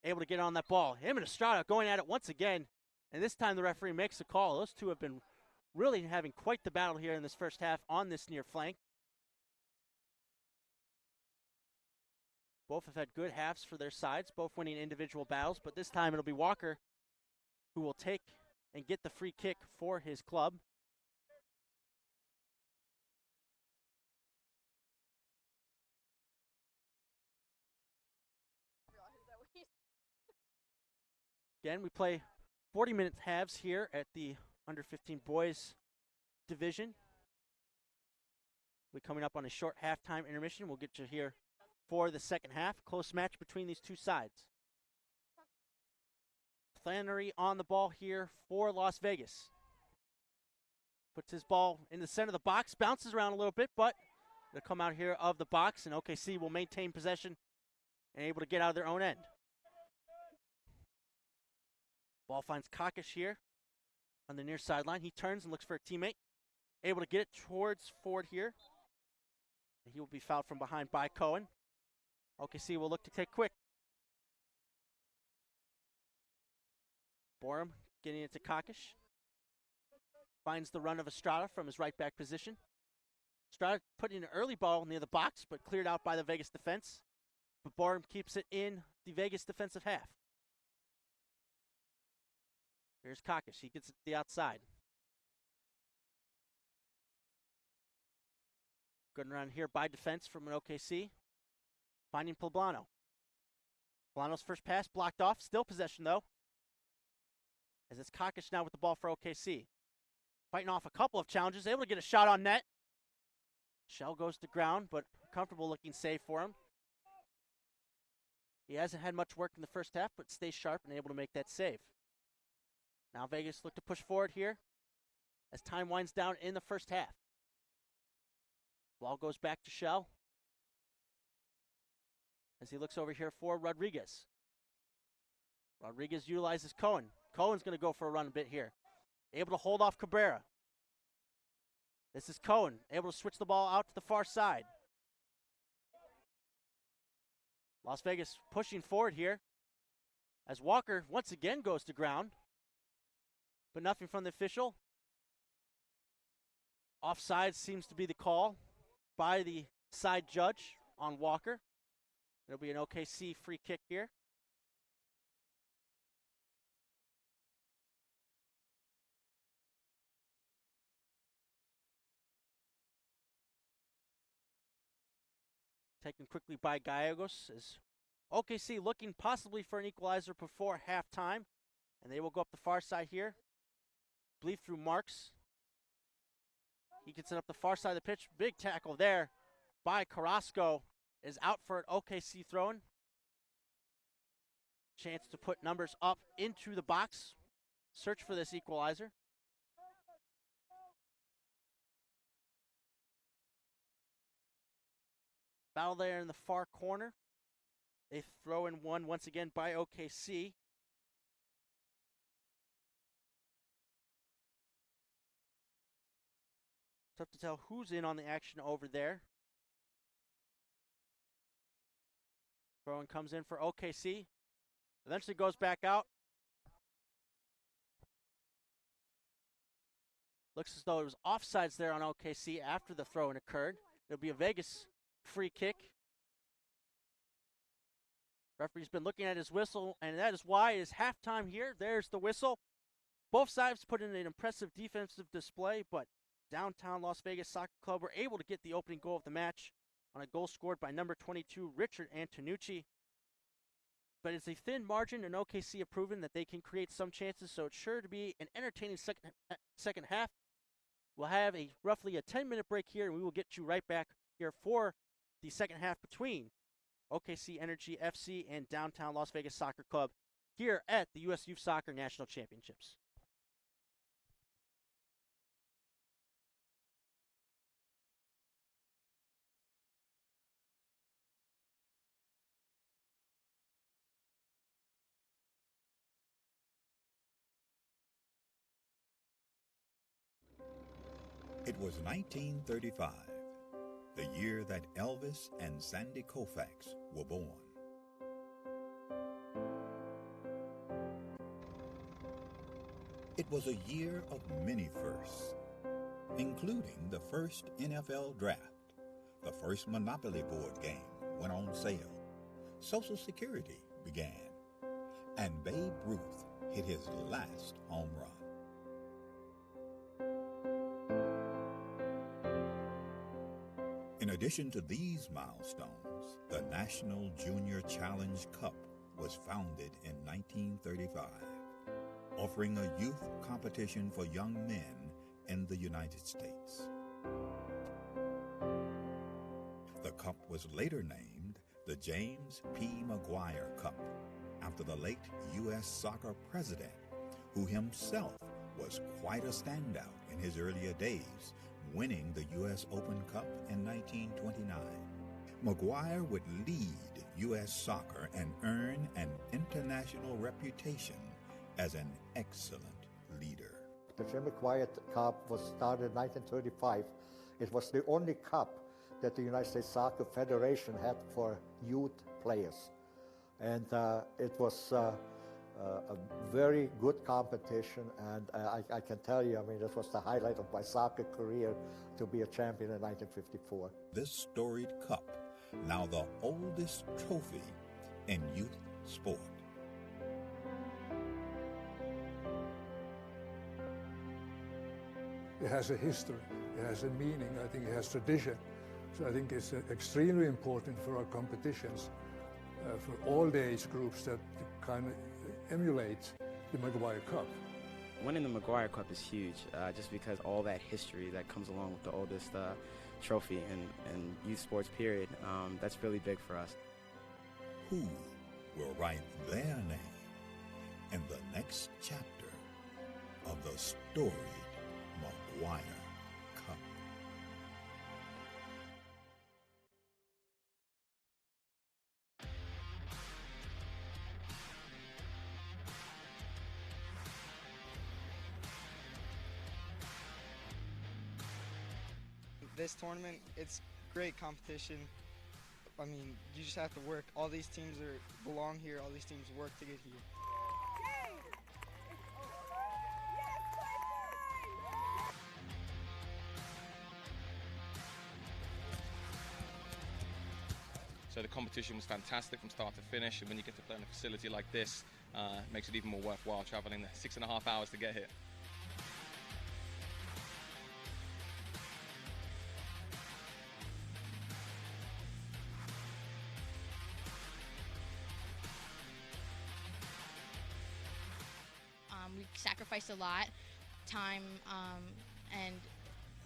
able to get on that ball. Him and Estrada going at it once again, and this time the referee makes a call. Those two have been really having quite the battle here in this first half on this near flank. Both have had good halves for their sides, both winning individual battles, but this time it'll be Walker who will take and get the free kick for his club. Again, we play 40-minute halves here at the under-15 boys division. We're coming up on a short halftime intermission. We'll get you here for the second half. Close match between these two sides. Flannery on the ball here for Las Vegas. Puts his ball in the center of the box, bounces around a little bit, but it'll come out here of the box, and OKC will maintain possession and able to get out of their own end. Ball finds Kakish here on the near sideline. He turns and looks for a teammate. Able to get it towards Ford here. He will be fouled from behind by Cohen. OKC will look to take quick. Borum getting it to Kakish. Finds the run of Estrada from his right back position. Estrada putting an early ball near the box, but cleared out by the Vegas defense. But Borum keeps it in the Vegas defensive half. Here's Kakish. He gets it to the outside. Good around here by defense from an OKC. Finding Poblano. Poblano's first pass blocked off. Still possession, though. As it's Kakish now with the ball for OKC. Fighting off a couple of challenges. Able to get a shot on net. Shell goes to ground, but comfortable looking save for him. He hasn't had much work in the first half, but stays sharp and able to make that save. Now Vegas look to push forward here as time winds down in the first half. Ball goes back to Shell as he looks over here for Rodriguez. Rodriguez utilizes Cohen. Cohen's going to go for a run a bit here. Able to hold off Cabrera. This is Cohen, able to switch the ball out to the far side. Las Vegas pushing forward here as Walker once again goes to ground. But nothing from the official. Offside seems to be the call by the side judge on Walker. It'll be an OKC free kick here. Taken quickly by Gallegos as OKC looking possibly for an equalizer before halftime. And they will go up the far side here. Believe through Marks. He gets it up the far side of the pitch. Big tackle there by Carrasco. Is out for an OKC throw-in. Chance to put numbers up into the box. Search for this equalizer. Battle there in the far corner. They throw in one once again by OKC. Tough to tell who's in on the action over there. Throw-in comes in for OKC. Eventually goes back out. Looks as though it was offsides there on OKC after the throw-in occurred. It'll be a Vegas free kick. Referee's been looking at his whistle, and that is why it is halftime here. There's the whistle. Both sides put in an impressive defensive display, but Downtown Las Vegas Soccer Club were able to get the opening goal of the match on a goal scored by number 22, Richard Antonucci. but it's a thin margin, and OKC have proven that they can create some chances, so it's sure to be an entertaining second half. We'll have roughly a 10-minute break here, and we will get you right back here for the second half between OKC Energy FC and Downtown Las Vegas Soccer Club here at the U.S. Youth Soccer National Championships. It was 1935, the year that Elvis and Sandy Koufax were born. It was a year of many firsts, including the first NFL draft, the first Monopoly board game went on sale, Social Security began, and Babe Ruth hit his last home run. In addition to these milestones, the National Junior Challenge Cup was founded in 1935, offering a youth competition for young men in the United States. The cup was later named the James P. McGuire Cup, after the late U.S. soccer president, who himself was quite a standout in his earlier days, winning the U.S. Open Cup in 1929. McGuire would lead U.S. soccer and earn an international reputation as an excellent leader. The Jim McGuire Cup was started in 1935. It was the only cup that the United States Soccer Federation had for youth players. And it was a very good competition, and I can tell you, I mean, this was the highlight of my soccer career, to be a champion in 1954. This storied cup, now the oldest trophy in youth sport. It has a history, it has a meaning, I think it has tradition. So I think it's extremely important for our competitions, for all the age groups, that kind of emulate the McGuire Cup. Winning the McGuire Cup is huge, just because all that history that comes along with the oldest trophy in youth sports period. That's really big for us. Who will write their name in the next chapter of the storied McGuire Cup? This tournament, it's great competition. I mean, you just have to work. All these teams belong here. All these teams work to get here. So the competition was fantastic from start to finish, and when you get to play in a facility like this, it makes it even more worthwhile traveling the 6.5 hours to get here. We sacrificed a lot, time, and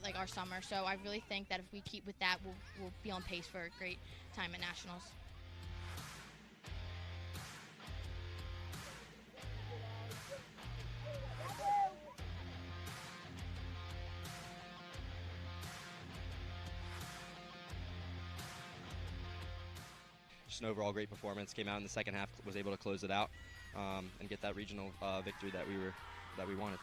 like our summer. So I really think that if we keep with that, we'll be on pace for a great time at nationals. Just an overall great performance. Came out in the second half, was able to close it out and get that regional victory that we wanted.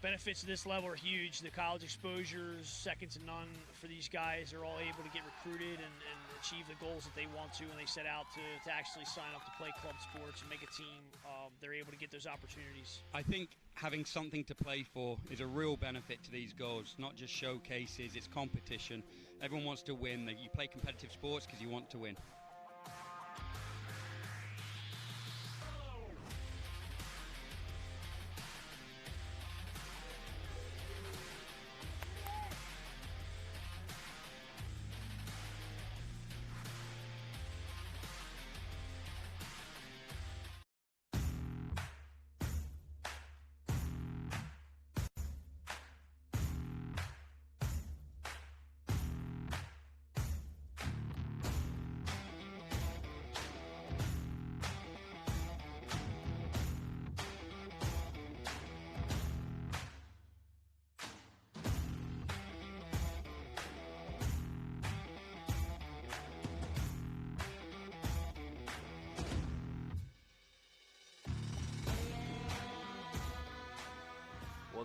Benefits of this level are huge. The college exposures, second to none for these guys. They're all able to get recruited and achieve the goals that they want to when they set out to actually sign up to play club sports and make a team. They're able to get those opportunities. I think having something to play for is a real benefit to these goals, not just showcases, it's competition. Everyone wants to win. You play competitive sports because you want to win.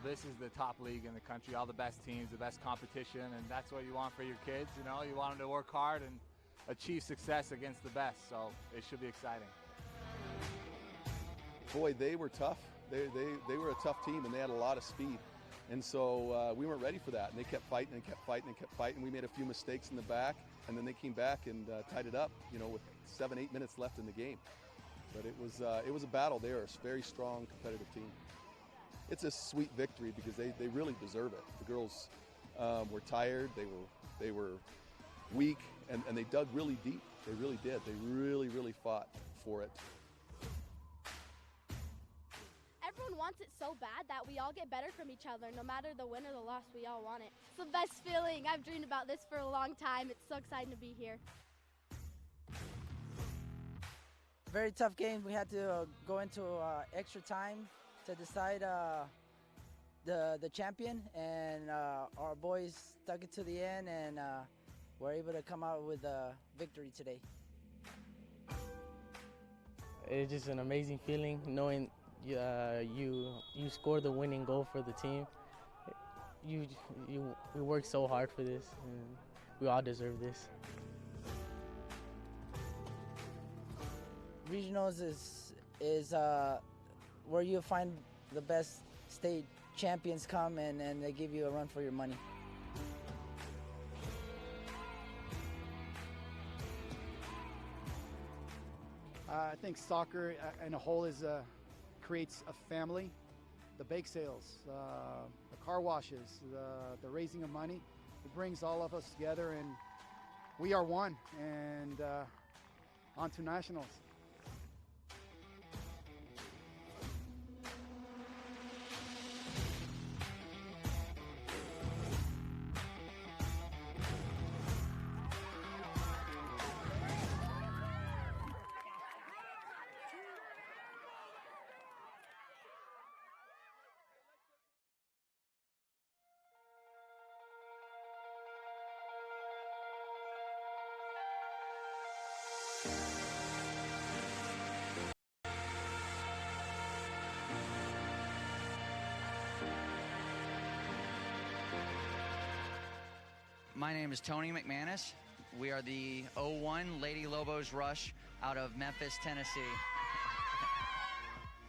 this is the top league in the country, all the best teams, the best competition, and that's what you want for your kids. You know, you want them to work hard and achieve success against the best, so it should be exciting. Boy, they were tough. They were a tough team, and they had a lot of speed. And so we weren't ready for that, and they kept fighting and kept fighting and kept fighting. We made a few mistakes in the back, and then they came back and tied it up, you know, with 7-8 minutes left in the game. But it was a battle. They are a very strong, competitive team. It's a sweet victory because they really deserve it. The girls were tired. They were weak, and they dug really deep. They really did. They really fought for it. Everyone wants it so bad that we all get better from each other. No matter the win or the loss, we all want it. It's the best feeling. I've dreamed about this for a long time. It's so exciting to be here. Very tough game. We had to go into extra time to decide the champion, and our boys stuck it to the end, and were able to come out with a victory today. It's just an amazing feeling knowing you scored the winning goal for the team. We worked so hard for this, and we all deserve this. Regionals is where you find the best state champions come, and they give you a run for your money. I think soccer in a whole creates a family. The bake sales, the car washes, the raising of money, it brings all of us together, and we are one, and on to nationals. My name is Tony McManus. We are the 01 Lady Lobos Rush out of Memphis, Tennessee.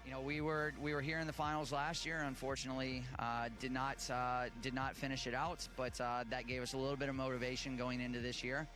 You know, we were here in the finals last year. Unfortunately, did not finish it out, but that gave us a little bit of motivation going into this year.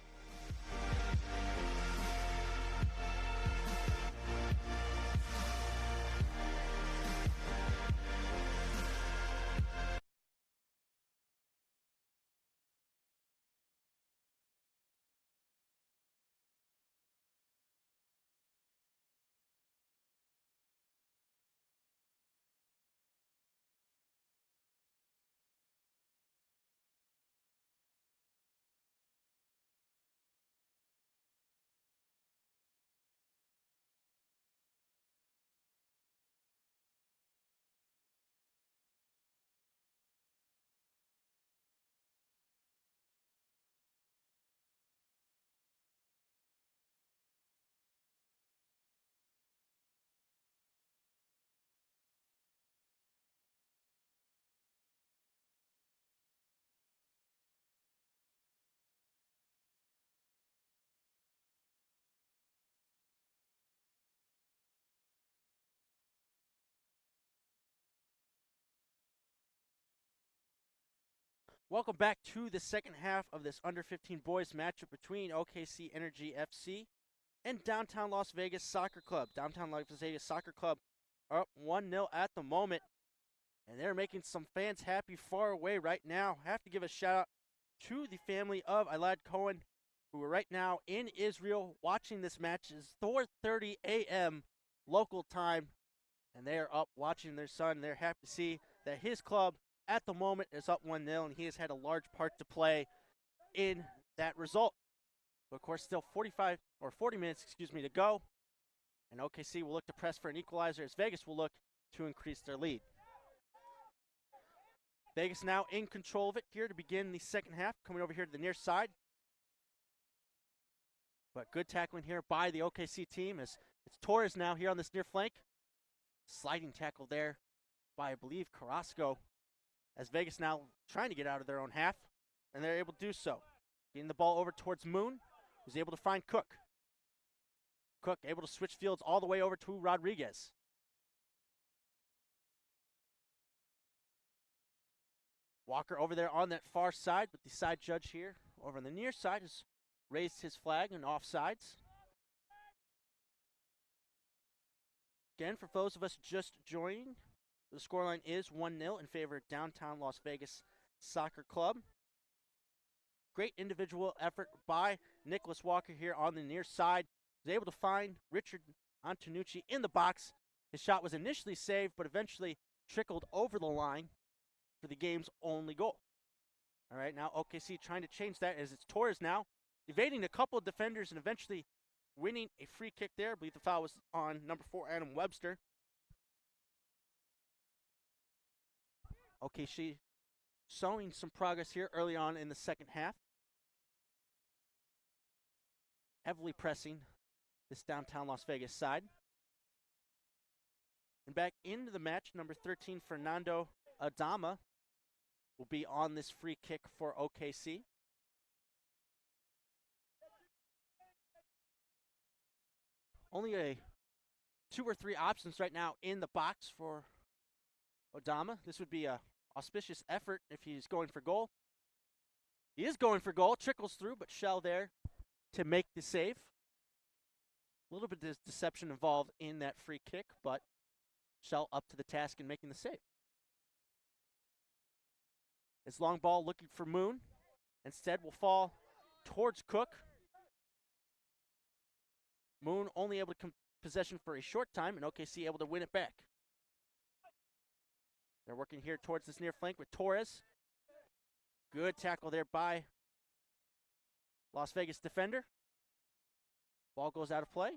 Welcome back to the second half of this under-15 boys matchup between OKC Energy FC and Downtown Las Vegas Soccer Club. Downtown Las Vegas Soccer Club are up 1-0 at the moment, and they're making some fans happy far away right now. I have to give a shout-out to the family of Elad Cohen, who are right now in Israel watching this match. It's 4:30 a.m. local time, and they are up watching their son. They're happy to see that his club at the moment is up 1-0, and he has had a large part to play in that result. But of course, still 40 minutes, to go. And OKC will look to press for an equalizer as Vegas will look to increase their lead. Vegas now in control of it here to begin the second half, coming over here to the near side. But good tackling here by the OKC team as it's Torres now here on this near flank. Sliding tackle there by, I believe, Carrasco. as Vegas now trying to get out of their own half, and they're able to do so. Getting the ball over towards Moon, who's able to find Cook. Cook able to switch fields all the way over to Rodriguez. Walker over there on that far side, but the side judge here over on the near side has raised his flag and offsides. Again, for those of us just joining, the scoreline is 1-0 in favor of Downtown Las Vegas Soccer Club. Great individual effort by Nicholas Walker here on the near side. He was able to find Richard Antonucci in the box. His shot was initially saved, but eventually trickled over the line for the game's only goal. All right, now OKC trying to change that as it's Torres now, evading a couple of defenders and eventually winning a free kick there. I believe the foul was on number 4, Adam Webster. OKC showing some progress here early on in the second half. Heavily pressing this Downtown Las Vegas side. And back into the match, number 13, Fernando Adama, will be on this free kick for OKC. Only 2 or 3 options right now in the box for Adama. This would be a auspicious effort if he's going for goal. He is going for goal, trickles through, but Shell there to make the save. A little bit of deception involved in that free kick, but Shell up to the task in making the save. His long ball looking for Moon. Instead will fall towards Cook. Moon only able to possession for a short time, and OKC able to win it back. They're working here towards this near flank with Torres. Good tackle there by Las Vegas defender. Ball goes out of play.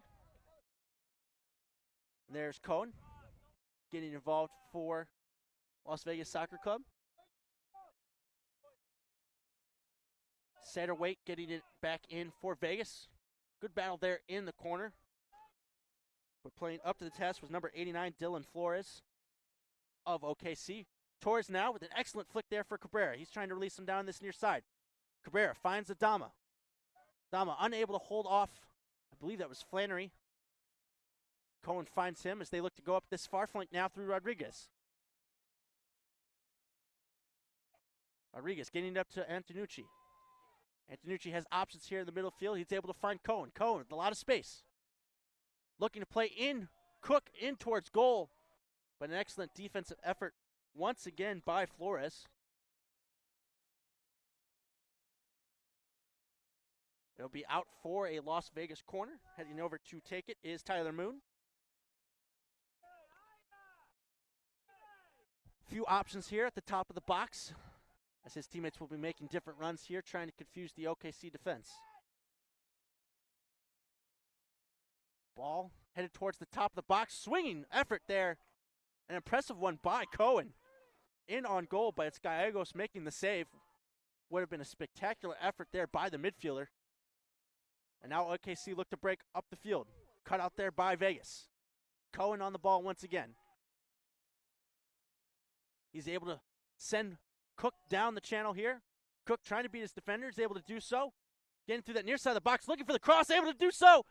And there's Cohen getting involved for Las Vegas Soccer Club. Satterwhite getting it back in for Vegas. Good battle there in the corner. But playing up to the test was number 89, Dylan Flores of OKC. Torres now with an excellent flick there for Cabrera. He's trying to release him down this near side. Cabrera finds Adama. Adama unable to hold off, I believe that was Flannery. Cohen finds him as they look to go up this far flank now through Rodriguez. Rodriguez getting it up to Antonucci. Antonucci has options here in the middle field. He's able to find Cohen. Cohen with a lot of space. Looking to play in, Cook in towards goal. But an excellent defensive effort once again by Flores. It'll be out for a Las Vegas corner. Heading over to take it is Tyler Moon. Few options here at the top of the box, as his teammates will be making different runs here, trying to confuse the OKC defense. Ball headed towards the top of the box. Swinging effort there. An impressive one by Cohen. In on goal, but it's Gallegos making the save. Would have been a spectacular effort there by the midfielder. And now OKC look to break up the field. Cut out there by Vegas. Cohen on the ball once again. He's able to send Cook down the channel here. Cook trying to beat his defenders, able to do so. Getting through that near side of the box, looking for the cross, able to do so.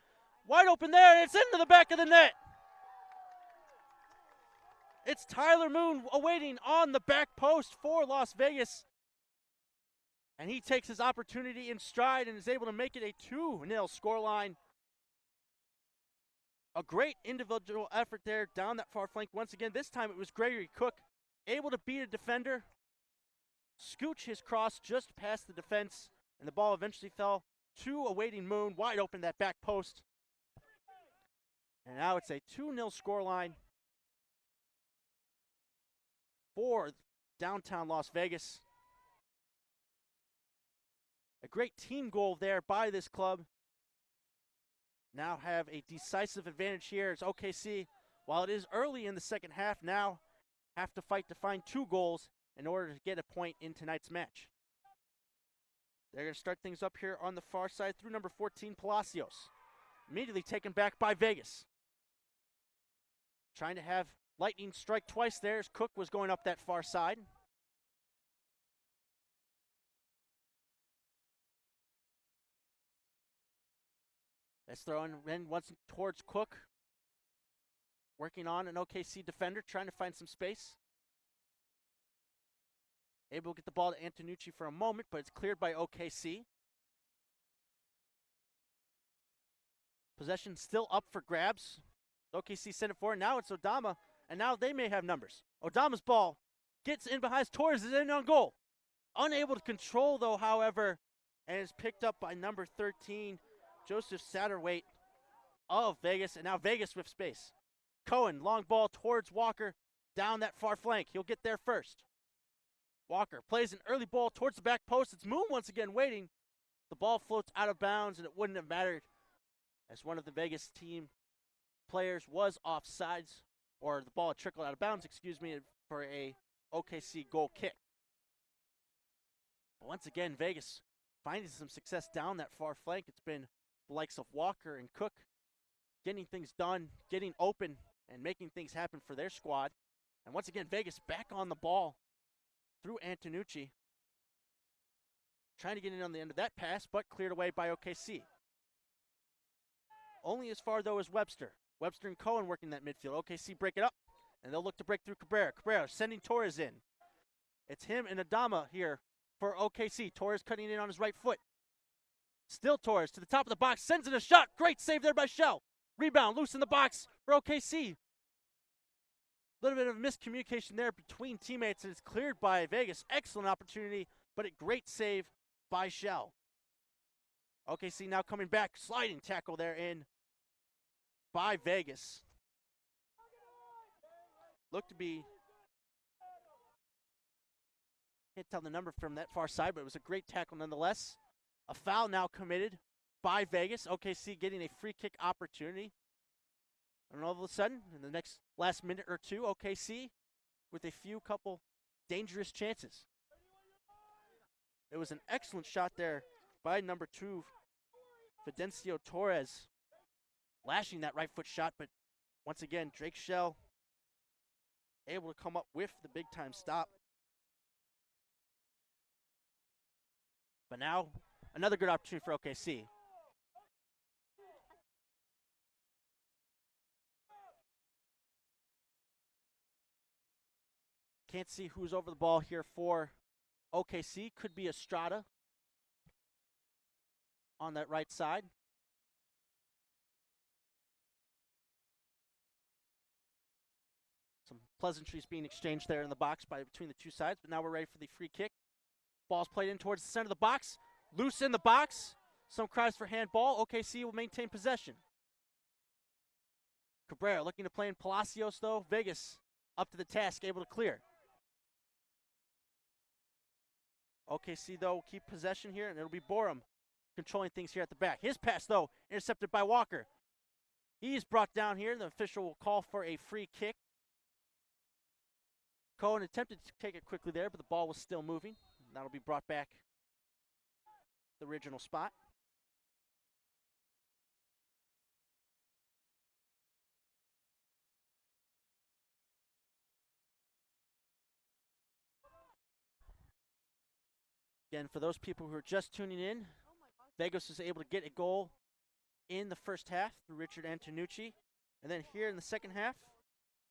Wide open there, and it's into the back of the net. It's Tyler Moon awaiting on the back post for Las Vegas. And he takes his opportunity in stride and is able to make it a 2-0 scoreline. A great individual effort there down that far flank. Once again, this time it was Gregory Cook able to beat a defender, scooch his cross just past the defense, and the ball eventually fell to awaiting Moon, wide open that back post. And now it's a 2-0 scoreline for downtown Las Vegas. A great team goal there by this club. Now have a decisive advantage here as OKC, while it is early in the second half, now have to fight to find 2 goals in order to get a point in tonight's match. They're going to start things up here on the far side through number 14, Palacios. Immediately taken back by Vegas. Trying to have lightning strike twice there as Cook was going up that far side. Nice throw in once towards Cook. Working on an OKC defender, trying to find some space. Able to get the ball to Antonucci for a moment, but it's cleared by OKC. Possession still up for grabs. OKC sent it forward. Now it's Odama, and now they may have numbers. Odama's ball gets in behind Torres, is in on goal. Unable to control, though, however, and is picked up by number 13, Joseph Satterwhite of Vegas, and now Vegas with space. Cohen, long ball towards Walker, down that far flank. He'll get there first. Walker plays an early ball towards the back post. It's Moon once again waiting. The ball floats out of bounds, and it wouldn't have mattered as one of the Vegas team players was offsides, or the ball had trickled out of bounds, for a OKC goal kick. But once again, Vegas finding some success down that far flank. It's been the likes of Walker and Cook getting things done, getting open, and making things happen for their squad. And once again, Vegas back on the ball through Antonucci. Trying to get in on the end of that pass, but cleared away by OKC. Only as far, though, as Webster. Webster and Cohen working that midfield. OKC break it up, and they'll look to break through Cabrera. Cabrera sending Torres in. It's him and Adama here for OKC. Torres cutting in on his right foot. Still Torres to the top of the box, sends in a shot. Great save there by Shell. Rebound, loose in the box for OKC. A little bit of miscommunication there between teammates, and it's cleared by Vegas. Excellent opportunity, but a great save by Shell. OKC now coming back, sliding tackle there in by Vegas. Looked to be, can't tell the number from that far side, but it was a great tackle nonetheless. A foul now committed by Vegas. OKC getting a free kick opportunity. And all of a sudden, in the last minute or two, OKC with a couple dangerous chances. It was an excellent shot there by number 2, Fidencio Torres, lashing that right foot shot, but once again, Drake Shell able to come up with the big time stop. But now, another good opportunity for OKC. Can't see who's over the ball here for OKC. Could be Estrada on that right side. Some pleasantries being exchanged there in the box between the two sides, but now we're ready for the free kick. Ball's played in towards the center of the box. Loose in the box. Some cries for handball. OKC will maintain possession. Cabrera looking to play in Palacios, though. Vegas up to the task, able to clear. OKC, though, will keep possession here, and it'll be Borum controlling things here at the back. His pass, though, intercepted by Walker. He's brought down here. The official will call for a free kick. Cohen attempted to take it quickly there, but the ball was still moving. That'll be brought back to the original spot. Again, for those people who are just tuning in, Vegas was able to get a goal in the first half through Richard Antonucci. And then here in the second half,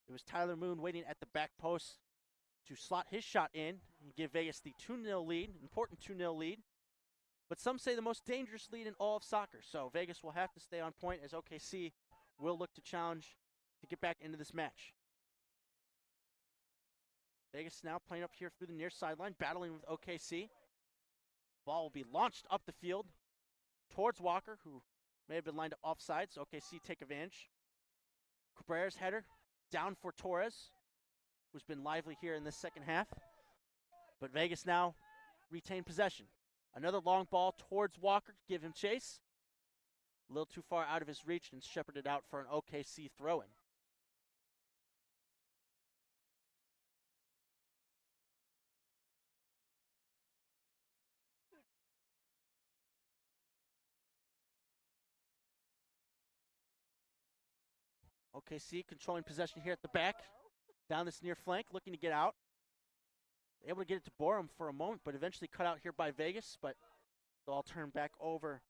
it was Tyler Moon waiting at the back post to slot his shot in and give Vegas the 2-0 lead, important 2-0 lead. But some say the most dangerous lead in all of soccer. So Vegas will have to stay on point as OKC will look to challenge to get back into this match. Vegas now playing up here through the near sideline, battling with OKC. Ball will be launched up the field towards Walker, who may have been lined up offsides. OKC take advantage. Cabrera's header down for Torres, who's been lively here in this second half. But Vegas now retain possession. Another long ball towards Walker to give him chase. A little too far out of his reach and shepherded out for an OKC throw-in. OKC controlling possession here at the back. Down this near flank, looking to get out. Able to get it to Borum for a moment, but eventually cut out here by Vegas. But they'll all turn back over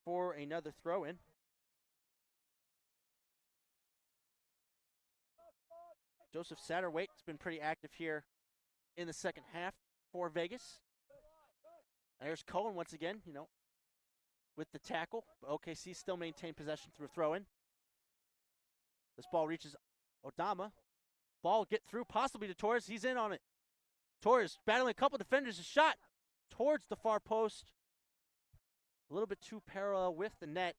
for another throw-in. Joseph Satterwhite's been pretty active here in the second half for Vegas. There's Cohen once again, with the tackle. But OKC still maintain possession through a throw-in. This ball reaches Odama. Ball get through possibly to Torres. He's in on it. Torres battling a couple defenders. A shot towards the far post. A little bit too parallel with the net.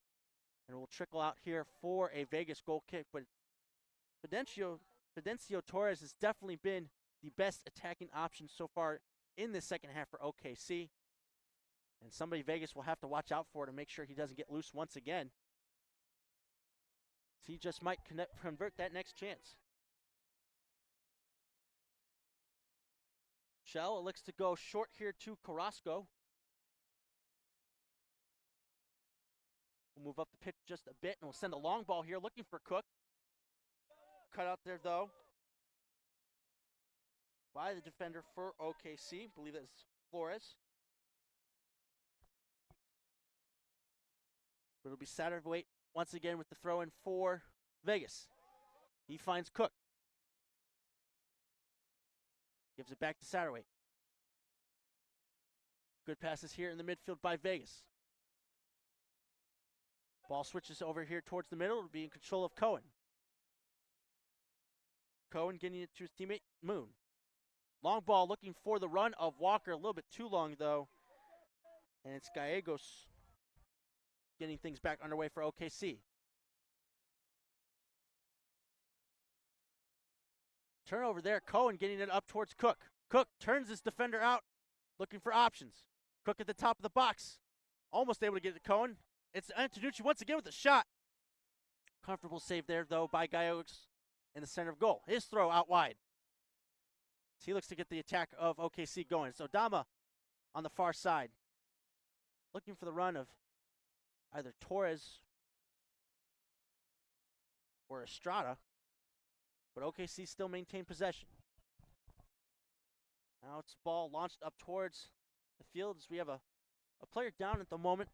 And it will trickle out here for a Vegas goal kick. But Fidencio Torres has definitely been the best attacking option so far in the second half for OKC. And somebody Vegas will have to watch out for to make sure he doesn't get loose once again. He just might convert that next chance. Shell looks to go short here to Carrasco. We'll move up the pitch just a bit, and we'll send a long ball here looking for Cook. Cut out there, though, by the defender for OKC. I believe that's Flores. But it'll be Satterwhite once again with the throw-in for Vegas. He finds Cook. Gives it back to Satterwhite. Good passes here in the midfield by Vegas. Ball switches over here towards the middle. It'll be in control of Cohen. Cohen getting it to his teammate, Moon. Long ball looking for the run of Walker. A little bit too long, though. And it's Gallegos getting things back underway for OKC. Turnover there. Cohen getting it up towards Cook. Cook turns his defender out, looking for options. Cook at the top of the box. Almost able to get it to Cohen. It's Antonucci once again with a shot. Comfortable save there, though, by Gallegos in the center of goal. His throw out wide. He looks to get the attack of OKC going. So Dama on the far side, looking for the run of either Torres or Estrada. But OKC still maintain possession. Now it's ball launched up towards the field as we have a player down at the moment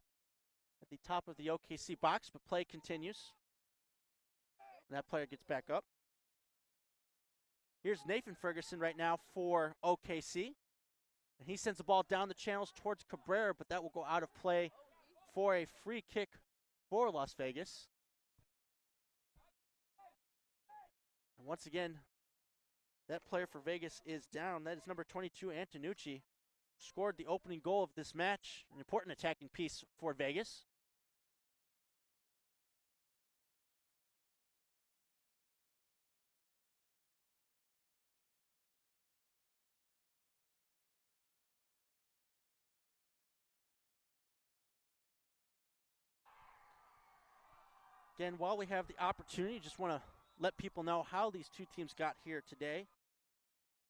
at the top of the OKC box, but play continues. And that player gets back up. Here's Nathan Ferguson right now for OKC. And he sends the ball down the channels towards Cabrera, but that will go out of play for a free kick for Las Vegas. And once again, that player for Vegas is down. That is number 22, Antonucci. Scored the opening goal of this match. An important attacking piece for Vegas. Again, while we have the opportunity, just want to let people know how these two teams got here today.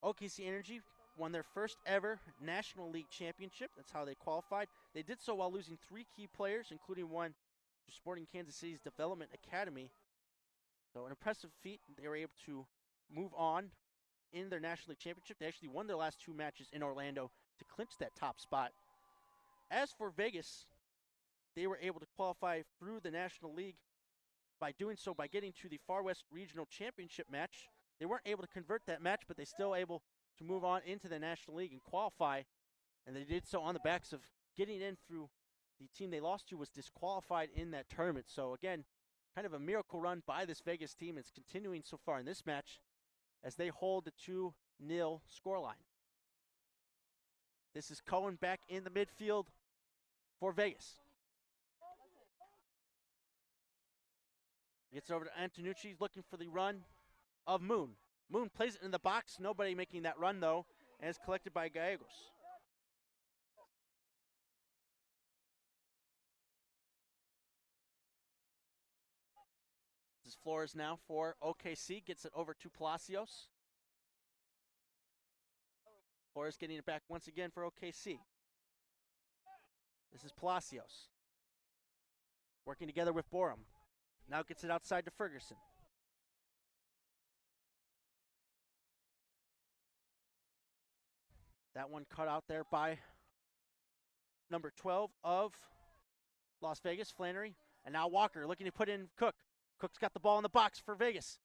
OKC Energy won their first ever National League championship. That's how they qualified. They did so while losing 3 key players, including one to Sporting Kansas City's Development Academy. So an impressive feat. They were able to move on in their National League championship. They actually won their last 2 matches in Orlando to clinch that top spot. As for Vegas, they were able to qualify through the National League by doing so by getting to the Far West Regional Championship match. They weren't able to convert that match, but they still able to move on into the National League and qualify. And they did so on the backs of getting in through the team they lost to was disqualified in that tournament. So again, kind of a miracle run by this Vegas team. It's continuing so far in this match as they hold the 2-0 scoreline. This is Cohen back in the midfield for Vegas. Gets over to Antonucci, looking for the run of Moon. Moon plays it in the box. Nobody making that run, though, and it's collected by Gallegos. This is Flores now for OKC. Gets it over to Palacios. Flores getting it back once again for OKC. This is Palacios. Working together with Borum. Now gets it outside to Ferguson. That one cut out there by number 12 of Las Vegas, Flannery. And now Walker looking to put in Cook. Cook's got the ball in the box for Vegas.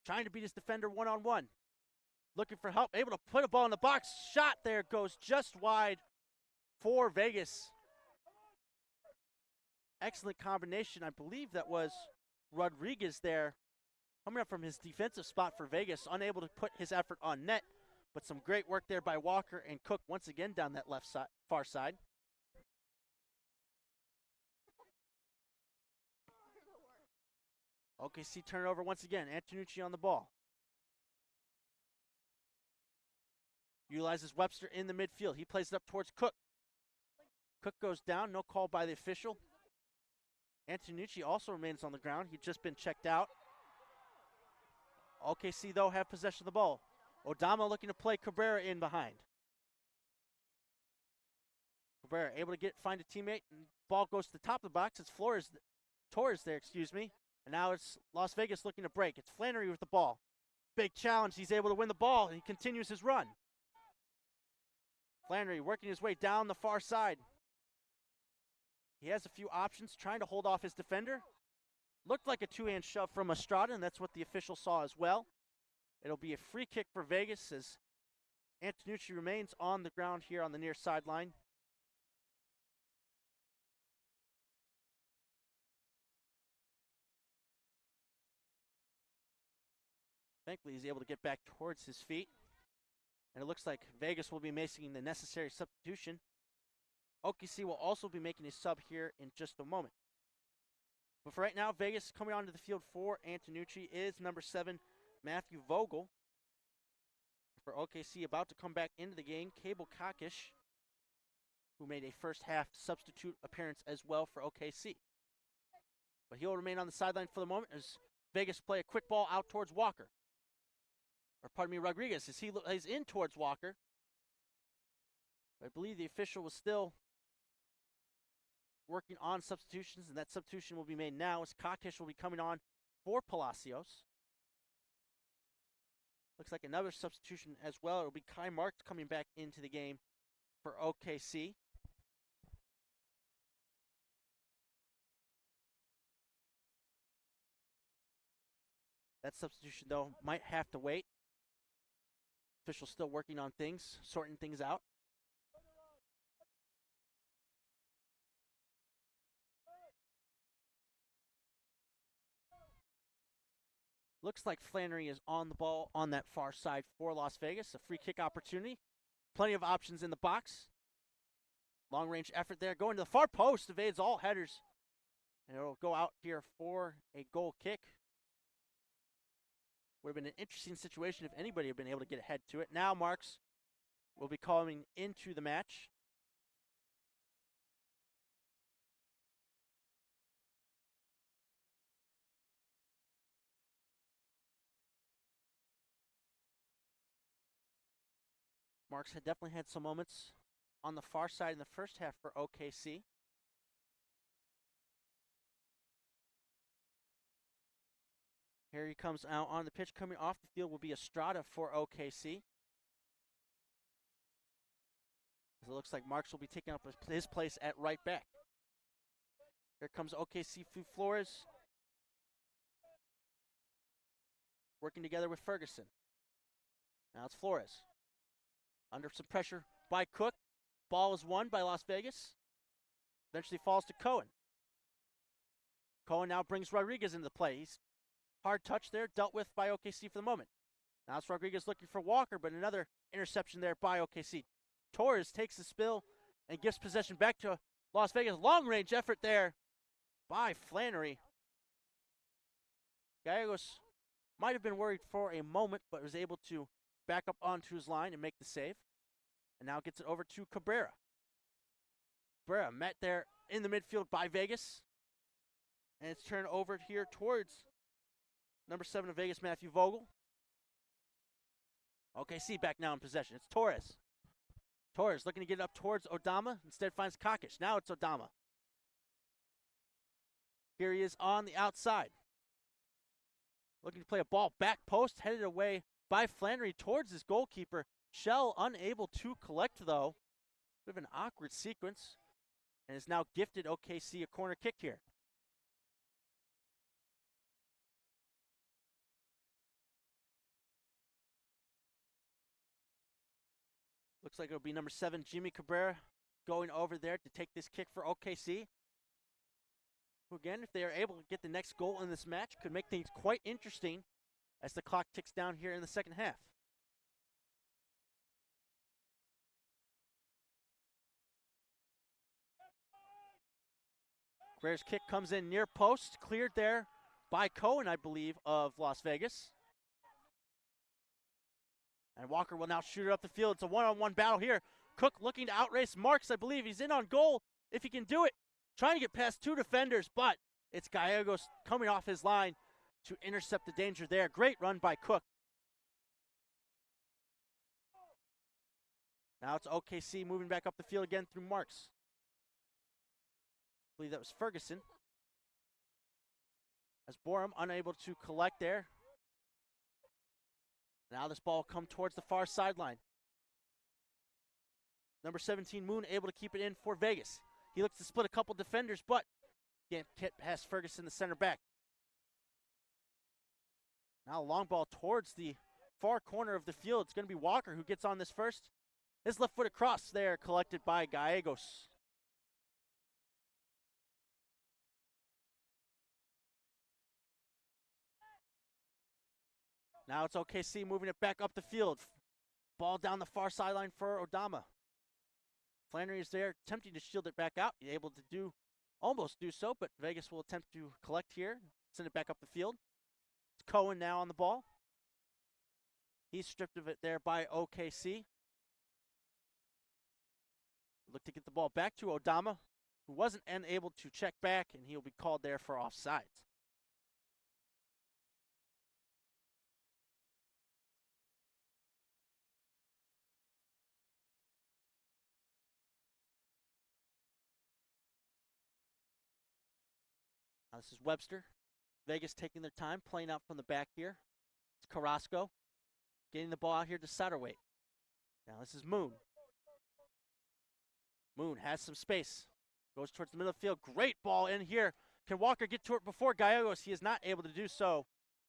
trying to beat his defender one-on-one. Looking for help, able to put a ball in the box. Shot there goes just wide for Vegas. Excellent combination. I believe that was Rodriguez there coming up from his defensive spot for Vegas, unable to put his effort on net, but some great work there by Walker and Cook once again down that left side, far side. OKC turnover once again. Antonucci on the ball. Utilizes Webster in the midfield. He plays it up towards Cook. Cook goes down. No call by the official. Antonucci also remains on the ground. He'd just been checked out. OKC, though, have possession of the ball. Odama looking to play Cabrera in behind. Cabrera able to find a teammate, and ball goes to the top of the box. It's Torres there, excuse me. And now it's Las Vegas looking to break. It's Flannery with the ball. Big challenge. He's able to win the ball, and he continues his run. Flannery working his way down the far side. He has a few options, trying to hold off his defender. Looked like a two-hand shove from Estrada, and that's what the official saw as well. It'll be a free kick for Vegas as Antonucci remains on the ground here on the near sideline. Thankfully, he's able to get back towards his feet. And it looks like Vegas will be making the necessary substitution. OKC will also be making a sub here in just a moment. But for right now, Vegas coming onto the field for Antonucci is number 7, Matthew Vogel. For OKC, about to come back into the game, Cable Kakish, who made a first half substitute appearance as well for OKC. But he'll remain on the sideline for the moment as Vegas play a quick ball out towards Walker. Or pardon me, Rodriguez, as he's in towards Walker. I believe the official was still working on substitutions, and that substitution will be made now as Kakish will be coming on for Palacios. Looks like another substitution as well. It'll be Kai Marks coming back into the game for OKC. That substitution, though, might have to wait. Official still working on things, sorting things out. Looks like Flannery is on the ball on that far side for Las Vegas. A free kick opportunity. Plenty of options in the box. Long range effort there. Going to the far post. Evades all headers. And it'll go out here for a goal kick. Would have been an interesting situation if anybody had been able to get ahead to it. Now Marks will be coming into the match. Marks had definitely had some moments on the far side in the first half for OKC. Here he comes out on the pitch. Coming off the field will be Estrada for OKC. As it looks like Marks will be taking up his place at right back. Here comes OKC Flores. Working together with Ferguson. Now it's Flores. Under some pressure by Cook. Ball is won by Las Vegas. Eventually falls to Cohen. Cohen now brings Rodriguez into play. He's hard touch there, dealt with by OKC for the moment. Now it's Rodriguez looking for Walker, but another interception there by OKC. Torres takes the spill and gives possession back to Las Vegas. Long-range effort there by Flannery. Gallegos might have been worried for a moment, but was able to back up onto his line and make the save. And now gets it over to Cabrera. Cabrera met there in the midfield by Vegas. And it's turned over here towards number 7 of Vegas, Matthew Vogel. OKC back now in possession. It's Torres. Torres looking to get it up towards Odama. Instead finds Kakish. Now it's Odama. Here he is on the outside. Looking to play a ball back post. Headed away by Flannery towards his goalkeeper. Shell unable to collect, though. Bit of an awkward sequence. And is now gifted OKC a corner kick here. Looks like it'll be number 7, Jimmy Cabrera, going over there to take this kick for OKC. Who, again, if they are able to get the next goal in this match, could make things quite interesting as the clock ticks down here in the second half. Cabrera's kick comes in near post, cleared there by Cohen, I believe, of Las Vegas. And Walker will now shoot it up the field. It's a one-on-one battle here. Cook looking to outrace Marks, I believe. He's in on goal if he can do it. Trying to get past 2 defenders, but it's Gallegos coming off his line to intercept the danger there. Great run by Cook. Now it's OKC moving back up the field again through Marks. I believe that was Ferguson. As Borum unable to collect there. Now this ball will come towards the far sideline. Number 17, Moon, able to keep it in for Vegas. He looks to split a couple defenders, but can't get past Ferguson, the center back. Now a long ball towards the far corner of the field. It's going to be Walker who gets on this first. His left foot across there, collected by Gallegos. Now it's OKC moving it back up the field. Ball down the far sideline for Odama. Flannery is there, attempting to shield it back out. He's able to almost do so, but Vegas will attempt to collect here, send it back up the field. It's Cohen now on the ball. He's stripped of it there by OKC. Look to get the ball back to Odama, who wasn't unable to check back, and he'll be called there for offsides. Now this is Webster. Vegas taking their time, playing out from the back here. It's Carrasco getting the ball out here to Satterweight. Now this is Moon. Moon has some space. Goes towards the middle of the field. Great ball in here. Can Walker get to it before Gallegos? He is not able to do so.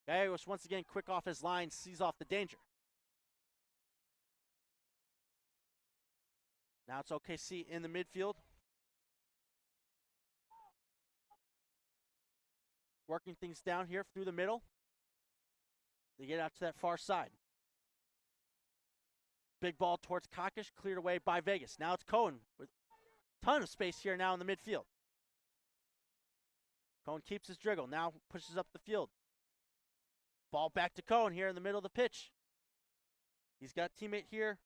Gallegos once again quick off his line, sees off the danger. Now it's OKC in the midfield. Working things down here through the middle. They get out to that far side. Big ball towards Kakish, cleared away by Vegas. Now it's Cohen with a ton of space here now in the midfield. Cohen keeps his dribble, now pushes up the field. Ball back to Cohen here in the middle of the pitch. He's got a teammate here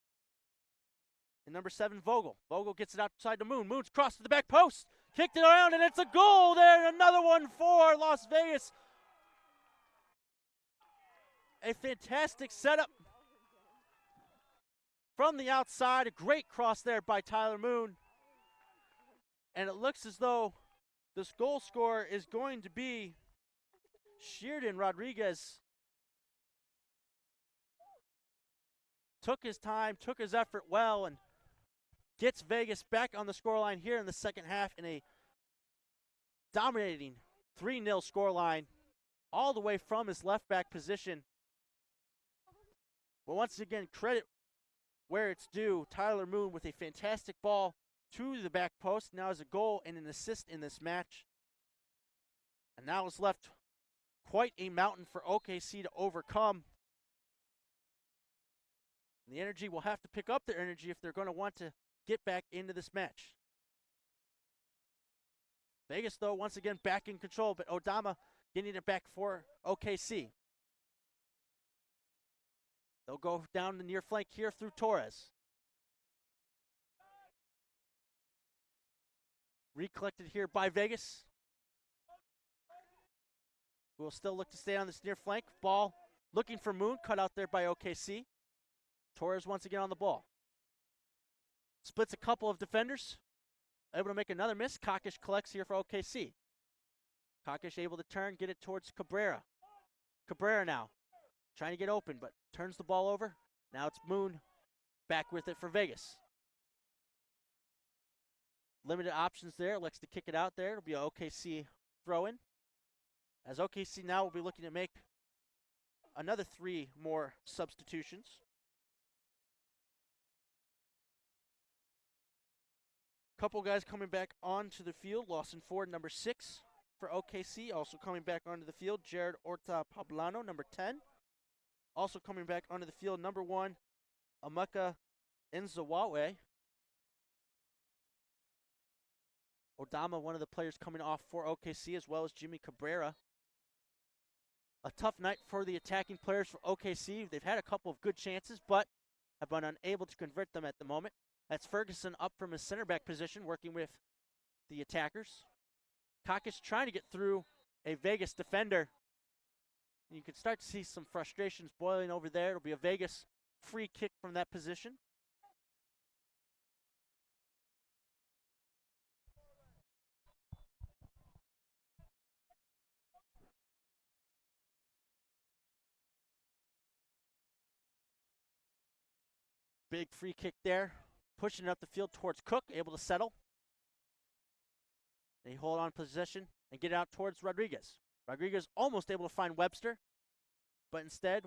in number 7, Vogel. Vogel gets it outside to Moon. Moon's crossed to the back post. Kicked it around, and it's a goal there. Another one for Las Vegas. A fantastic setup from the outside. A great cross there by Tyler Moon. And it looks as though this goal scorer is going to be Sheardon Rodriguez. Took his time, took his effort well, and gets Vegas back on the scoreline here in the second half in a dominating 3-0 scoreline all the way from his left back position. But once again, credit where it's due. Tyler Moon with a fantastic ball to the back post. Now has a goal and an assist in this match. And now is left quite a mountain for OKC to overcome. And the Energy will have to pick up their energy if they're going to want to get back into this match. Vegas, though, once again back in control, but Odama getting it back for OKC. They'll go down the near flank here through Torres. Recollected here by Vegas, who will still look to stay on this near flank. Ball looking for Moon, cut out there by OKC. Torres once again on the ball. Splits a couple of defenders. Able to make another miss. Kakish collects here for OKC. Kakish able to turn, get it towards Cabrera. Cabrera now trying to get open, but turns the ball over. Now it's Moon back with it for Vegas. Limited options there. Looks to kick it out there. It'll be an OKC throw-in. As OKC now will be looking to make another 3 more substitutions. Couple guys coming back onto the field. Lawson Ford, number 6 for OKC. Also coming back onto the field, Jared Orta Poblano, number 10. Also coming back onto the field, number 1, Amaka Nzawawe. Odama, one of the players coming off for OKC, as well as Jimmy Cabrera. A tough night for the attacking players for OKC. They've had a couple of good chances, but have been unable to convert them at the moment. That's Ferguson up from his center back position, working with the attackers. Kakis trying to get through a Vegas defender. You can start to see some frustrations boiling over there. It'll be a Vegas free kick from that position. Big free kick there. Pushing it up the field towards Cook, able to settle. They hold on possession and get out towards Rodriguez. Rodriguez almost able to find Webster, but instead,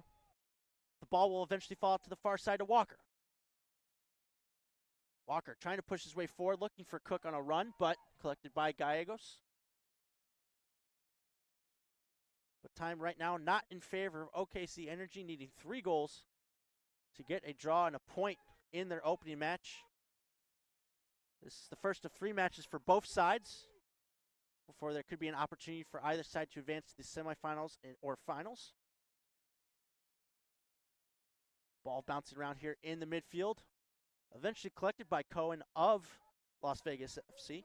the ball will eventually fall out to the far side to Walker. Walker trying to push his way forward, looking for Cook on a run, but collected by Gallegos. But time right now not in favor of OKC Energy, needing 3 goals to get a draw and a point in their opening match. This is the first of 3 matches for both sides before there could be an opportunity for either side to advance to the semifinals or finals. Ball bouncing around here in the midfield. Eventually collected by Cohen of Las Vegas FC.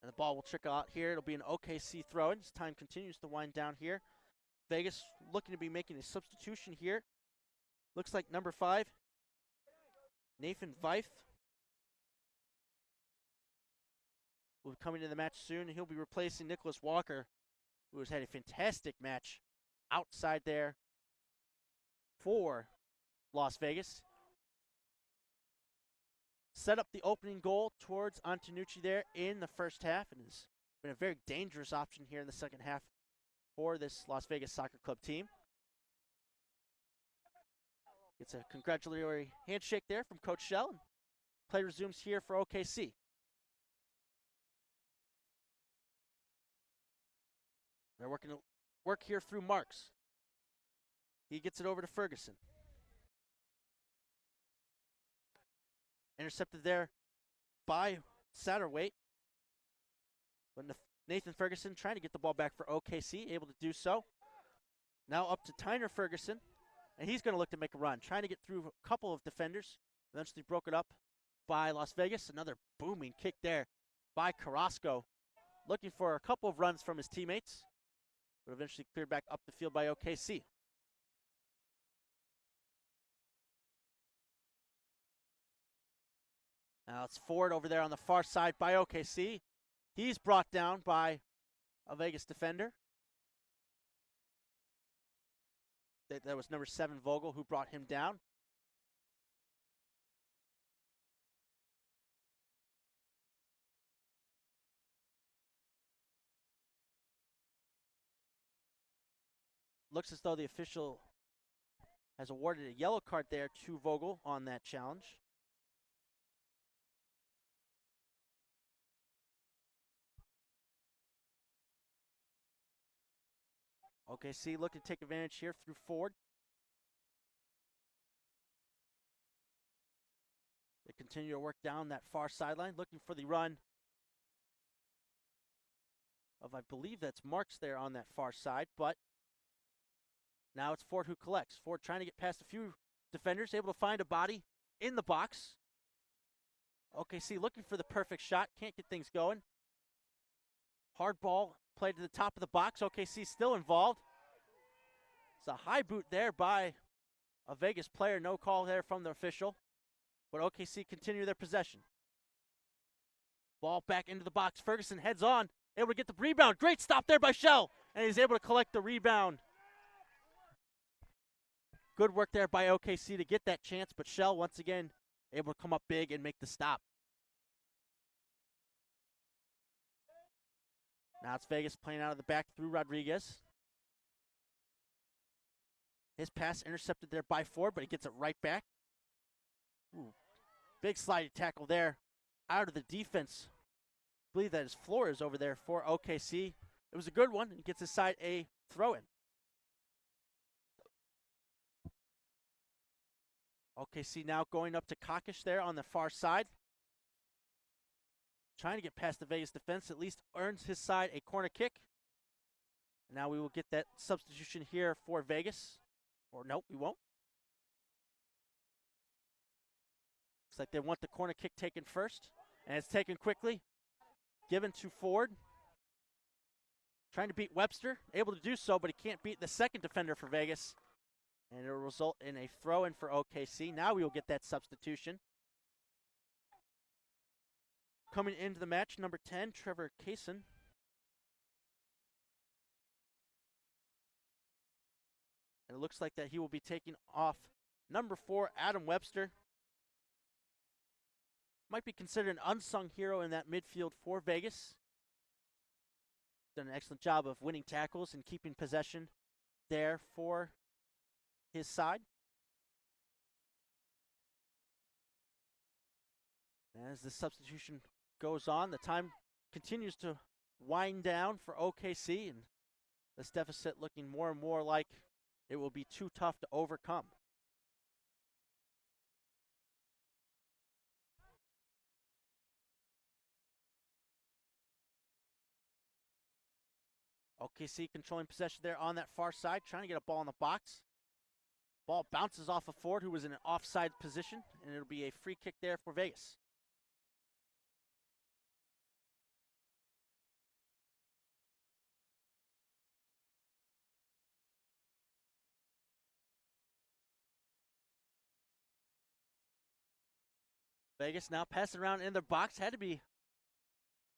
And the ball will trickle out here. It'll be an OKC throw-in as time continues to wind down here. Vegas looking to be making a substitution here. Looks like number 5, Nathan Veith, will be coming to the match soon. He'll be replacing Nicholas Walker, who has had a fantastic match outside there for Las Vegas. Set up the opening goal towards Antonucci there in the first half, and has been a very dangerous option here in the second half for this Las Vegas Soccer Club team. It's a congratulatory handshake there from Coach Shell, and play resumes here for OKC. They're working to work here through Marks. He gets it over to Ferguson. Intercepted there by Satterwhite. But Nathan Ferguson trying to get the ball back for OKC, able to do so. Now up to Tyner Ferguson, and he's going to look to make a run, trying to get through a couple of defenders. Eventually broken up by Las Vegas. Another booming kick there by Carrasco, looking for a couple of runs from his teammates, but eventually cleared back up the field by OKC. Now it's Ford over there on the far side by OKC. He's brought down by a Vegas defender. That was number 7, Vogel, who brought him down. Looks as though the official has awarded a yellow card there to Vogel on that challenge. OKC looking to take advantage here through Ford. They continue to work down that far sideline, looking for the run of, I believe that's Marks there on that far side, but now it's Ford who collects. Ford trying to get past a few defenders, able to find a body in the box. OKC looking for the perfect shot, can't get things going. Hard ball played to the top of the box. OKC still involved. It's a high boot there by a Vegas player. No call there from the official. But OKC continue their possession. Ball back into the box. Ferguson heads on. Able to get the rebound. Great stop there by Shell. And he's able to collect the rebound. Good work there by OKC to get that chance. But Shell, once again, able to come up big and make the stop. Now it's Vegas playing out of the back through Rodriguez. His pass intercepted there by Ford, but he gets it right back. Ooh, big sliding tackle there out of the defense. I believe that his floor is over there for OKC. It was a good one. He gets his side a throw-in. OKC now going up to Kokish there on the far side. Trying to get past the Vegas defense, at least earns his side a corner kick. And now we will get that substitution here for Vegas. Or nope, we won't. Looks like they want the corner kick taken first. And it's taken quickly. Given to Ford. Trying to beat Webster. Able to do so, but he can't beat the second defender for Vegas. And it will result in a throw-in for OKC. Now we will get that substitution. Coming into the match, number 10, Trevor Kaysen. And it looks like that he will be taking off number 4, Adam Webster. Might be considered an unsung hero in that midfield for Vegas. Done an excellent job of winning tackles and keeping possession there for his side. As the substitution goes on, the time continues to wind down for OKC, and this deficit looking more and more like it will be too tough to overcome. OKC controlling possession there on that far side, trying to get a ball in the box. Ball bounces off of Ford, who was in an offside position, and it'll be a free kick there for Vegas. Vegas now passing around in their box, had to be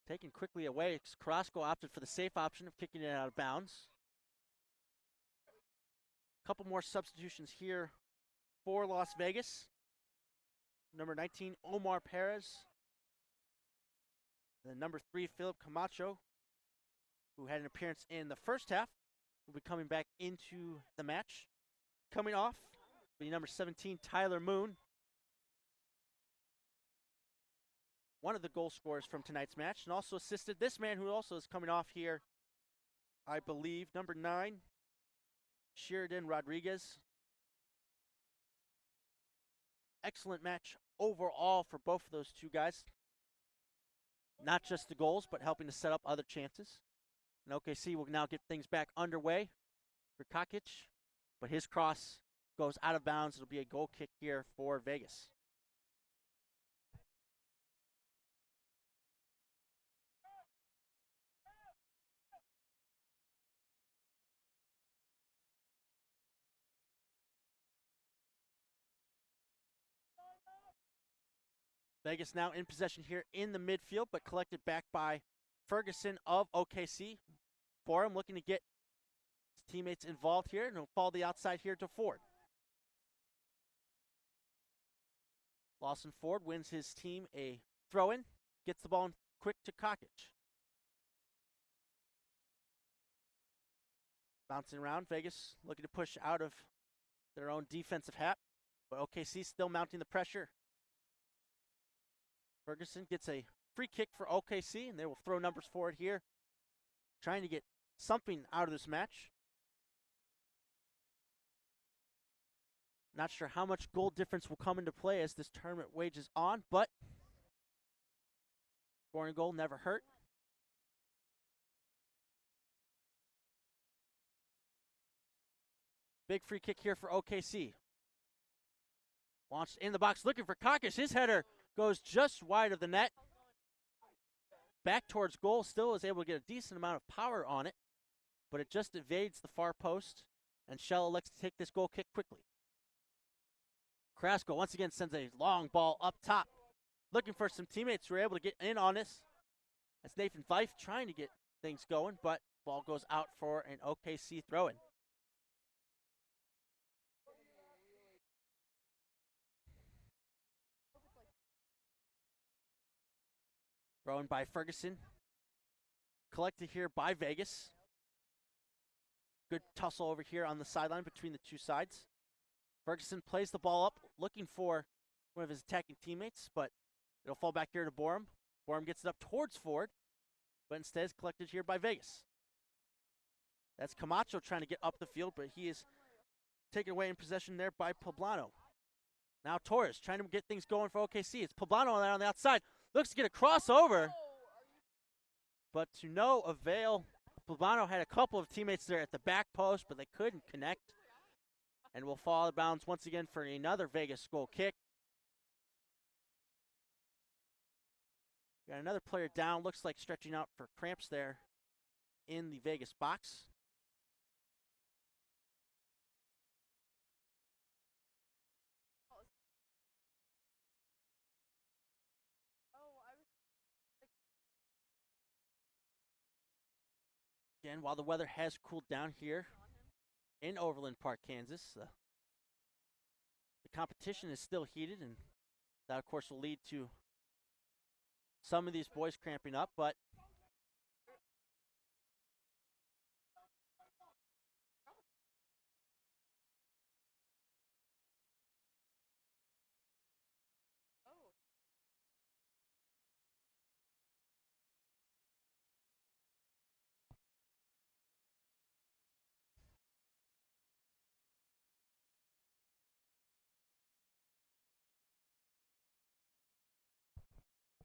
taken quickly away. Carrasco opted for the safe option of kicking it out of bounds. A couple more substitutions here for Las Vegas. Number 19, Omar Perez. And then number 3, Philip Camacho, who had an appearance in the first half, will be coming back into the match. Coming off, will be number 17, Tyler Moon. One of the goal scorers from tonight's match, and also assisted this man who also is coming off here, I believe, number 9, Sheridan Rodriguez. Excellent match overall for both of those two guys. Not just the goals, but helping to set up other chances. And OKC will now get things back underway for Kokic, but his cross goes out of bounds. It'll be a goal kick here for Vegas. Vegas now in possession here in the midfield, but collected back by Ferguson of OKC. Borum looking to get his teammates involved here, and he'll fall the outside here to Ford. Lawson Ford wins his team a throw-in, gets the ball in quick to Kokic. Bouncing around, Vegas looking to push out of their own defensive hat, but OKC still mounting the pressure. Ferguson gets a free kick for OKC, and they will throw numbers forward here, trying to get something out of this match. Not sure how much goal difference will come into play as this tournament wages on, but scoring a goal never hurt. Big free kick here for OKC. Launched in the box, looking for Kokic. His header goes just wide of the net. Back towards goal, still is able to get a decent amount of power on it, but it just evades the far post, and Shell elects to take this goal kick quickly. Carrasco once again sends a long ball up top, looking for some teammates who are able to get in on this. That's Nathan Fife trying to get things going, but ball goes out for an OKC throw-in. Thrown by Ferguson. Collected here by Vegas. Good tussle over here on the sideline between the two sides. Ferguson plays the ball up, looking for one of his attacking teammates, but it'll fall back here to Borum. Borum gets it up towards Ford, but instead is collected here by Vegas. That's Camacho trying to get up the field, but he is taken away in possession there by Poblano. Now Torres trying to get things going for OKC. It's Poblano there on the outside. Looks to get a crossover, but to no avail. Poblano had a couple of teammates there at the back post, but they couldn't connect. And will fall out of bounds once again for another Vegas goal kick. Got another player down. Looks like stretching out for cramps there in the Vegas box. Again, while the weather has cooled down here in Overland Park, Kansas, the competition is still heated, and that, of course, will lead to some of these boys cramping up, but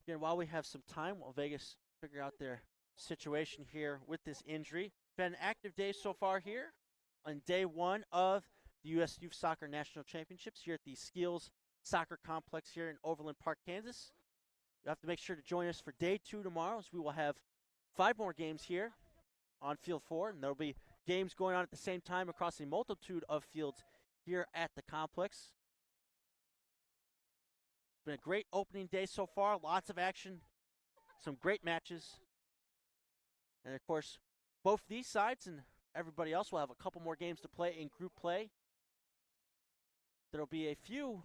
again, while we have some time, while Vegas figure out their situation here with this injury. Been an active day so far here on day one of the U.S. Youth Soccer National Championships here at the Skills Soccer Complex here in Overland Park, Kansas. You have to make sure to join us for day 2 tomorrow, as we will have 5 more games here on Field 4, and there will be games going on at the same time across a multitude of fields here at the complex. It's been a great opening day so far, lots of action, some great matches. And of course, both these sides and everybody else will have a couple more games to play in group play. There will be a few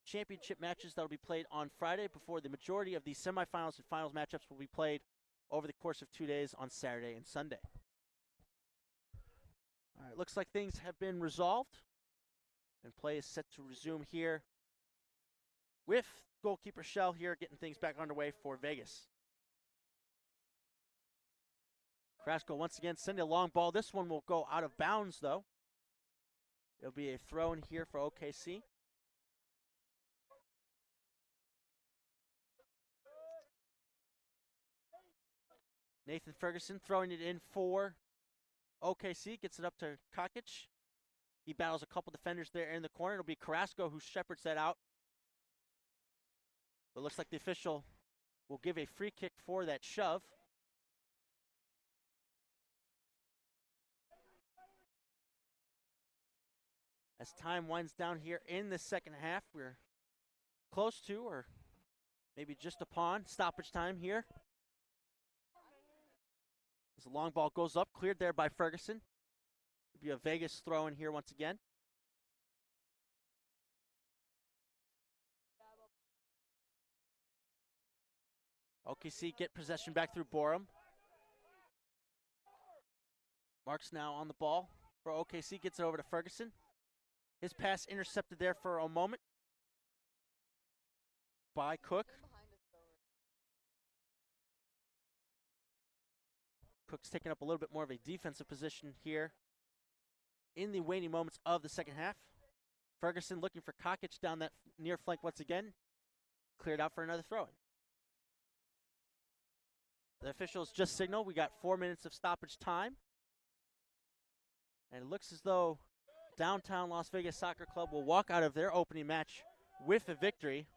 championship matches that will be played on Friday before the majority of the semifinals and finals matchups will be played over the course of 2 days on Saturday and Sunday. All right, looks like things have been resolved, and play is set to resume here with goalkeeper Shell here getting things back underway for Vegas. Carrasco once again sending a long ball. This one will go out of bounds, though. It'll be a throw in here for OKC. Nathan Ferguson throwing it in for OKC. Gets it up to Kakic. He battles a couple defenders there in the corner. It'll be Carrasco who shepherds that out. But looks like the official will give a free kick for that shove. As time winds down here in the second half, we're close to, or maybe just upon, stoppage time here. As the long ball goes up, cleared there by Ferguson. It'll be a Vegas throw in here once again. OKC get possession back through Borum. Marks now on the ball for OKC, gets it over to Ferguson. His pass intercepted there for a moment by Cook. Cook's taking up a little bit more of a defensive position here in the waning moments of the second half. Ferguson looking for Kakic down that near flank once again. Cleared out for another throw-in. The officials just signaled we got 4 minutes of stoppage time. And it looks as though downtown Las Vegas Soccer Club will walk out of their opening match with a victory.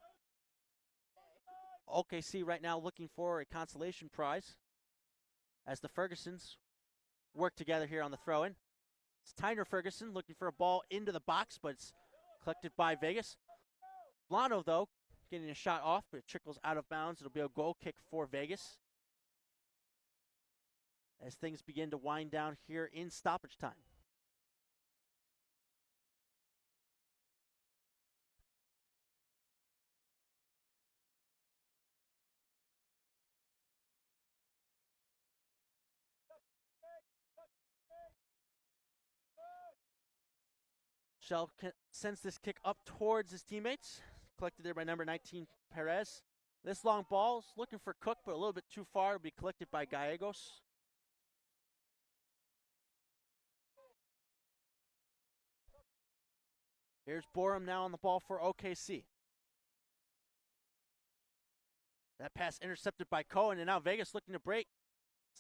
OKC right now looking for a consolation prize as the Fergusons work together here on the throw-in. It's Tyner Ferguson looking for a ball into the box, but it's collected by Vegas. Blano, though, getting a shot off, but it trickles out of bounds. It'll be a goal kick for Vegas as things begin to wind down here in stoppage time. Shell sends this kick up towards his teammates. collected there by number 19, Perez. This long ball is looking for Cook, but a little bit too far. It'll be collected by Gallegos. Here's Borum now on the ball for OKC. That pass intercepted by Cohen, and now Vegas looking to break.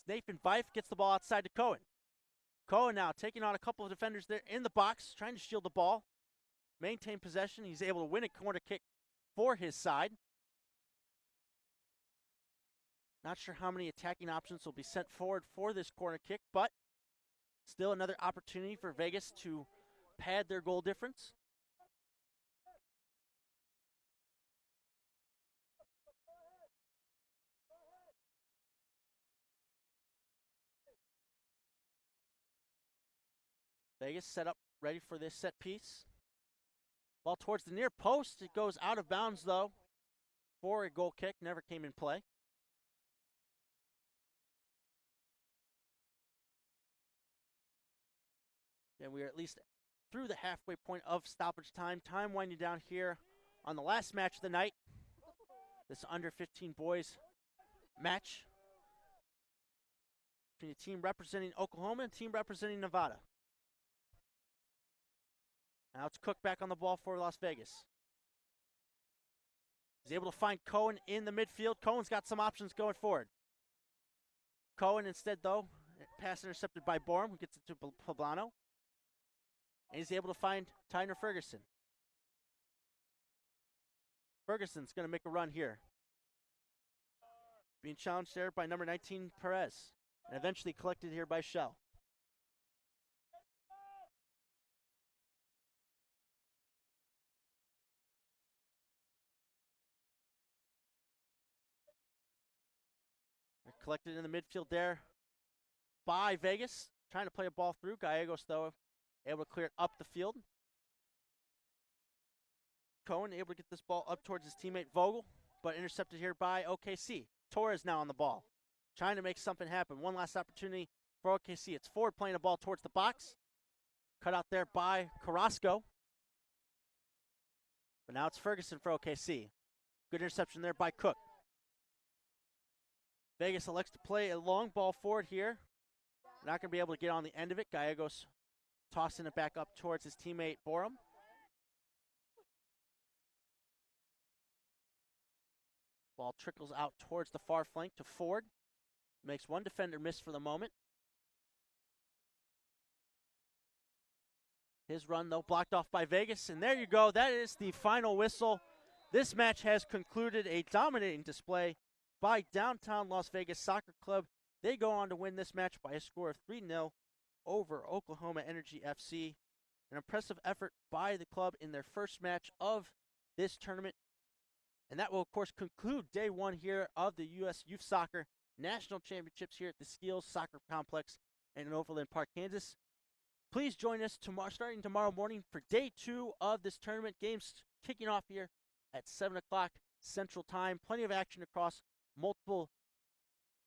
Nathan Fife gets the ball outside to Cohen. Cohen now taking on a couple of defenders there in the box, trying to shield the ball, maintain possession. He's able to win a corner kick for his side. Not sure how many attacking options will be sent forward for this corner kick, but still another opportunity for Vegas to pad their goal difference. Vegas set up, ready for this set piece. Ball towards the near post. It goes out of bounds, though, for a goal kick. Never came in play. And we are at least through the halfway point of stoppage time. Time winding down here on the last match of the night. This under-15 boys match between a team representing Oklahoma and a team representing Nevada. Now it's Cook back on the ball for Las Vegas. He's able to find Cohen in the midfield. Cohen's got some options going forward. Cohen instead, though, pass intercepted by Borum, who gets it to Poblano. And he's able to find Tyner Ferguson. Ferguson's going to make a run here. Being challenged there by number 19, Perez. And eventually collected here by Shell. Collected in the midfield there by Vegas. Trying to play a ball through. Gallegos, though, able to clear it up the field. Cohen able to get this ball up towards his teammate Vogel, but intercepted here by OKC. Torres now on the ball. Trying to make something happen. One last opportunity for OKC. It's Ford playing a ball towards the box. Cut out there by Carrasco. But now it's Ferguson for OKC. Good interception there by Cook. Vegas elects to play a long ball forward here. Not going to be able to get on the end of it. Gallegos tossing it back up towards his teammate Borum. Ball trickles out towards the far flank to Ford. Makes one defender miss for the moment. His run, though, blocked off by Vegas. And there you go. That is the final whistle. This match has concluded. A dominating display by Downtown Las Vegas Soccer Club. They go on to win this match by a score of 3-0 over Oklahoma Energy FC. An impressive effort by the club in their first match of this tournament. And that will, of course, conclude day one here of the U.S. Youth Soccer National Championships here at the Skills Soccer Complex in Overland Park, Kansas. Please join us starting tomorrow morning for day two of this tournament. Games kicking off here at 7 o'clock Central Time. Plenty of action across multiple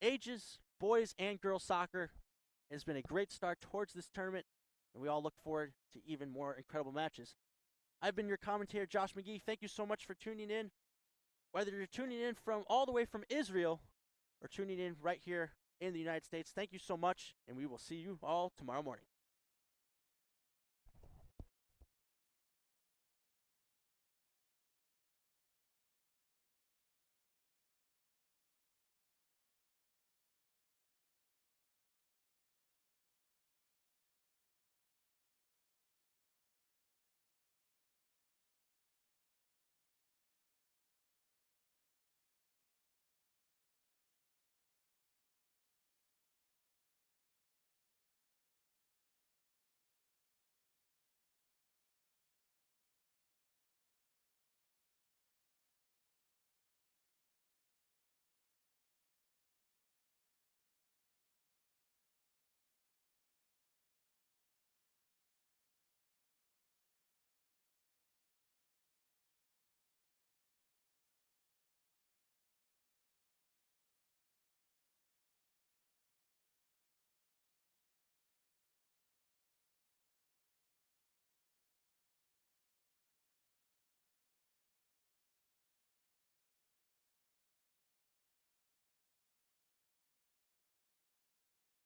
ages, boys and girls soccer. It has been a great start towards this tournament, and we all look forward to even more incredible matches. I've been your commentator, Josh McGee. Thank you so much for tuning in. Whether you're tuning in from all the way from Israel or tuning in right here in the United States, thank you so much, and we will see you all tomorrow morning.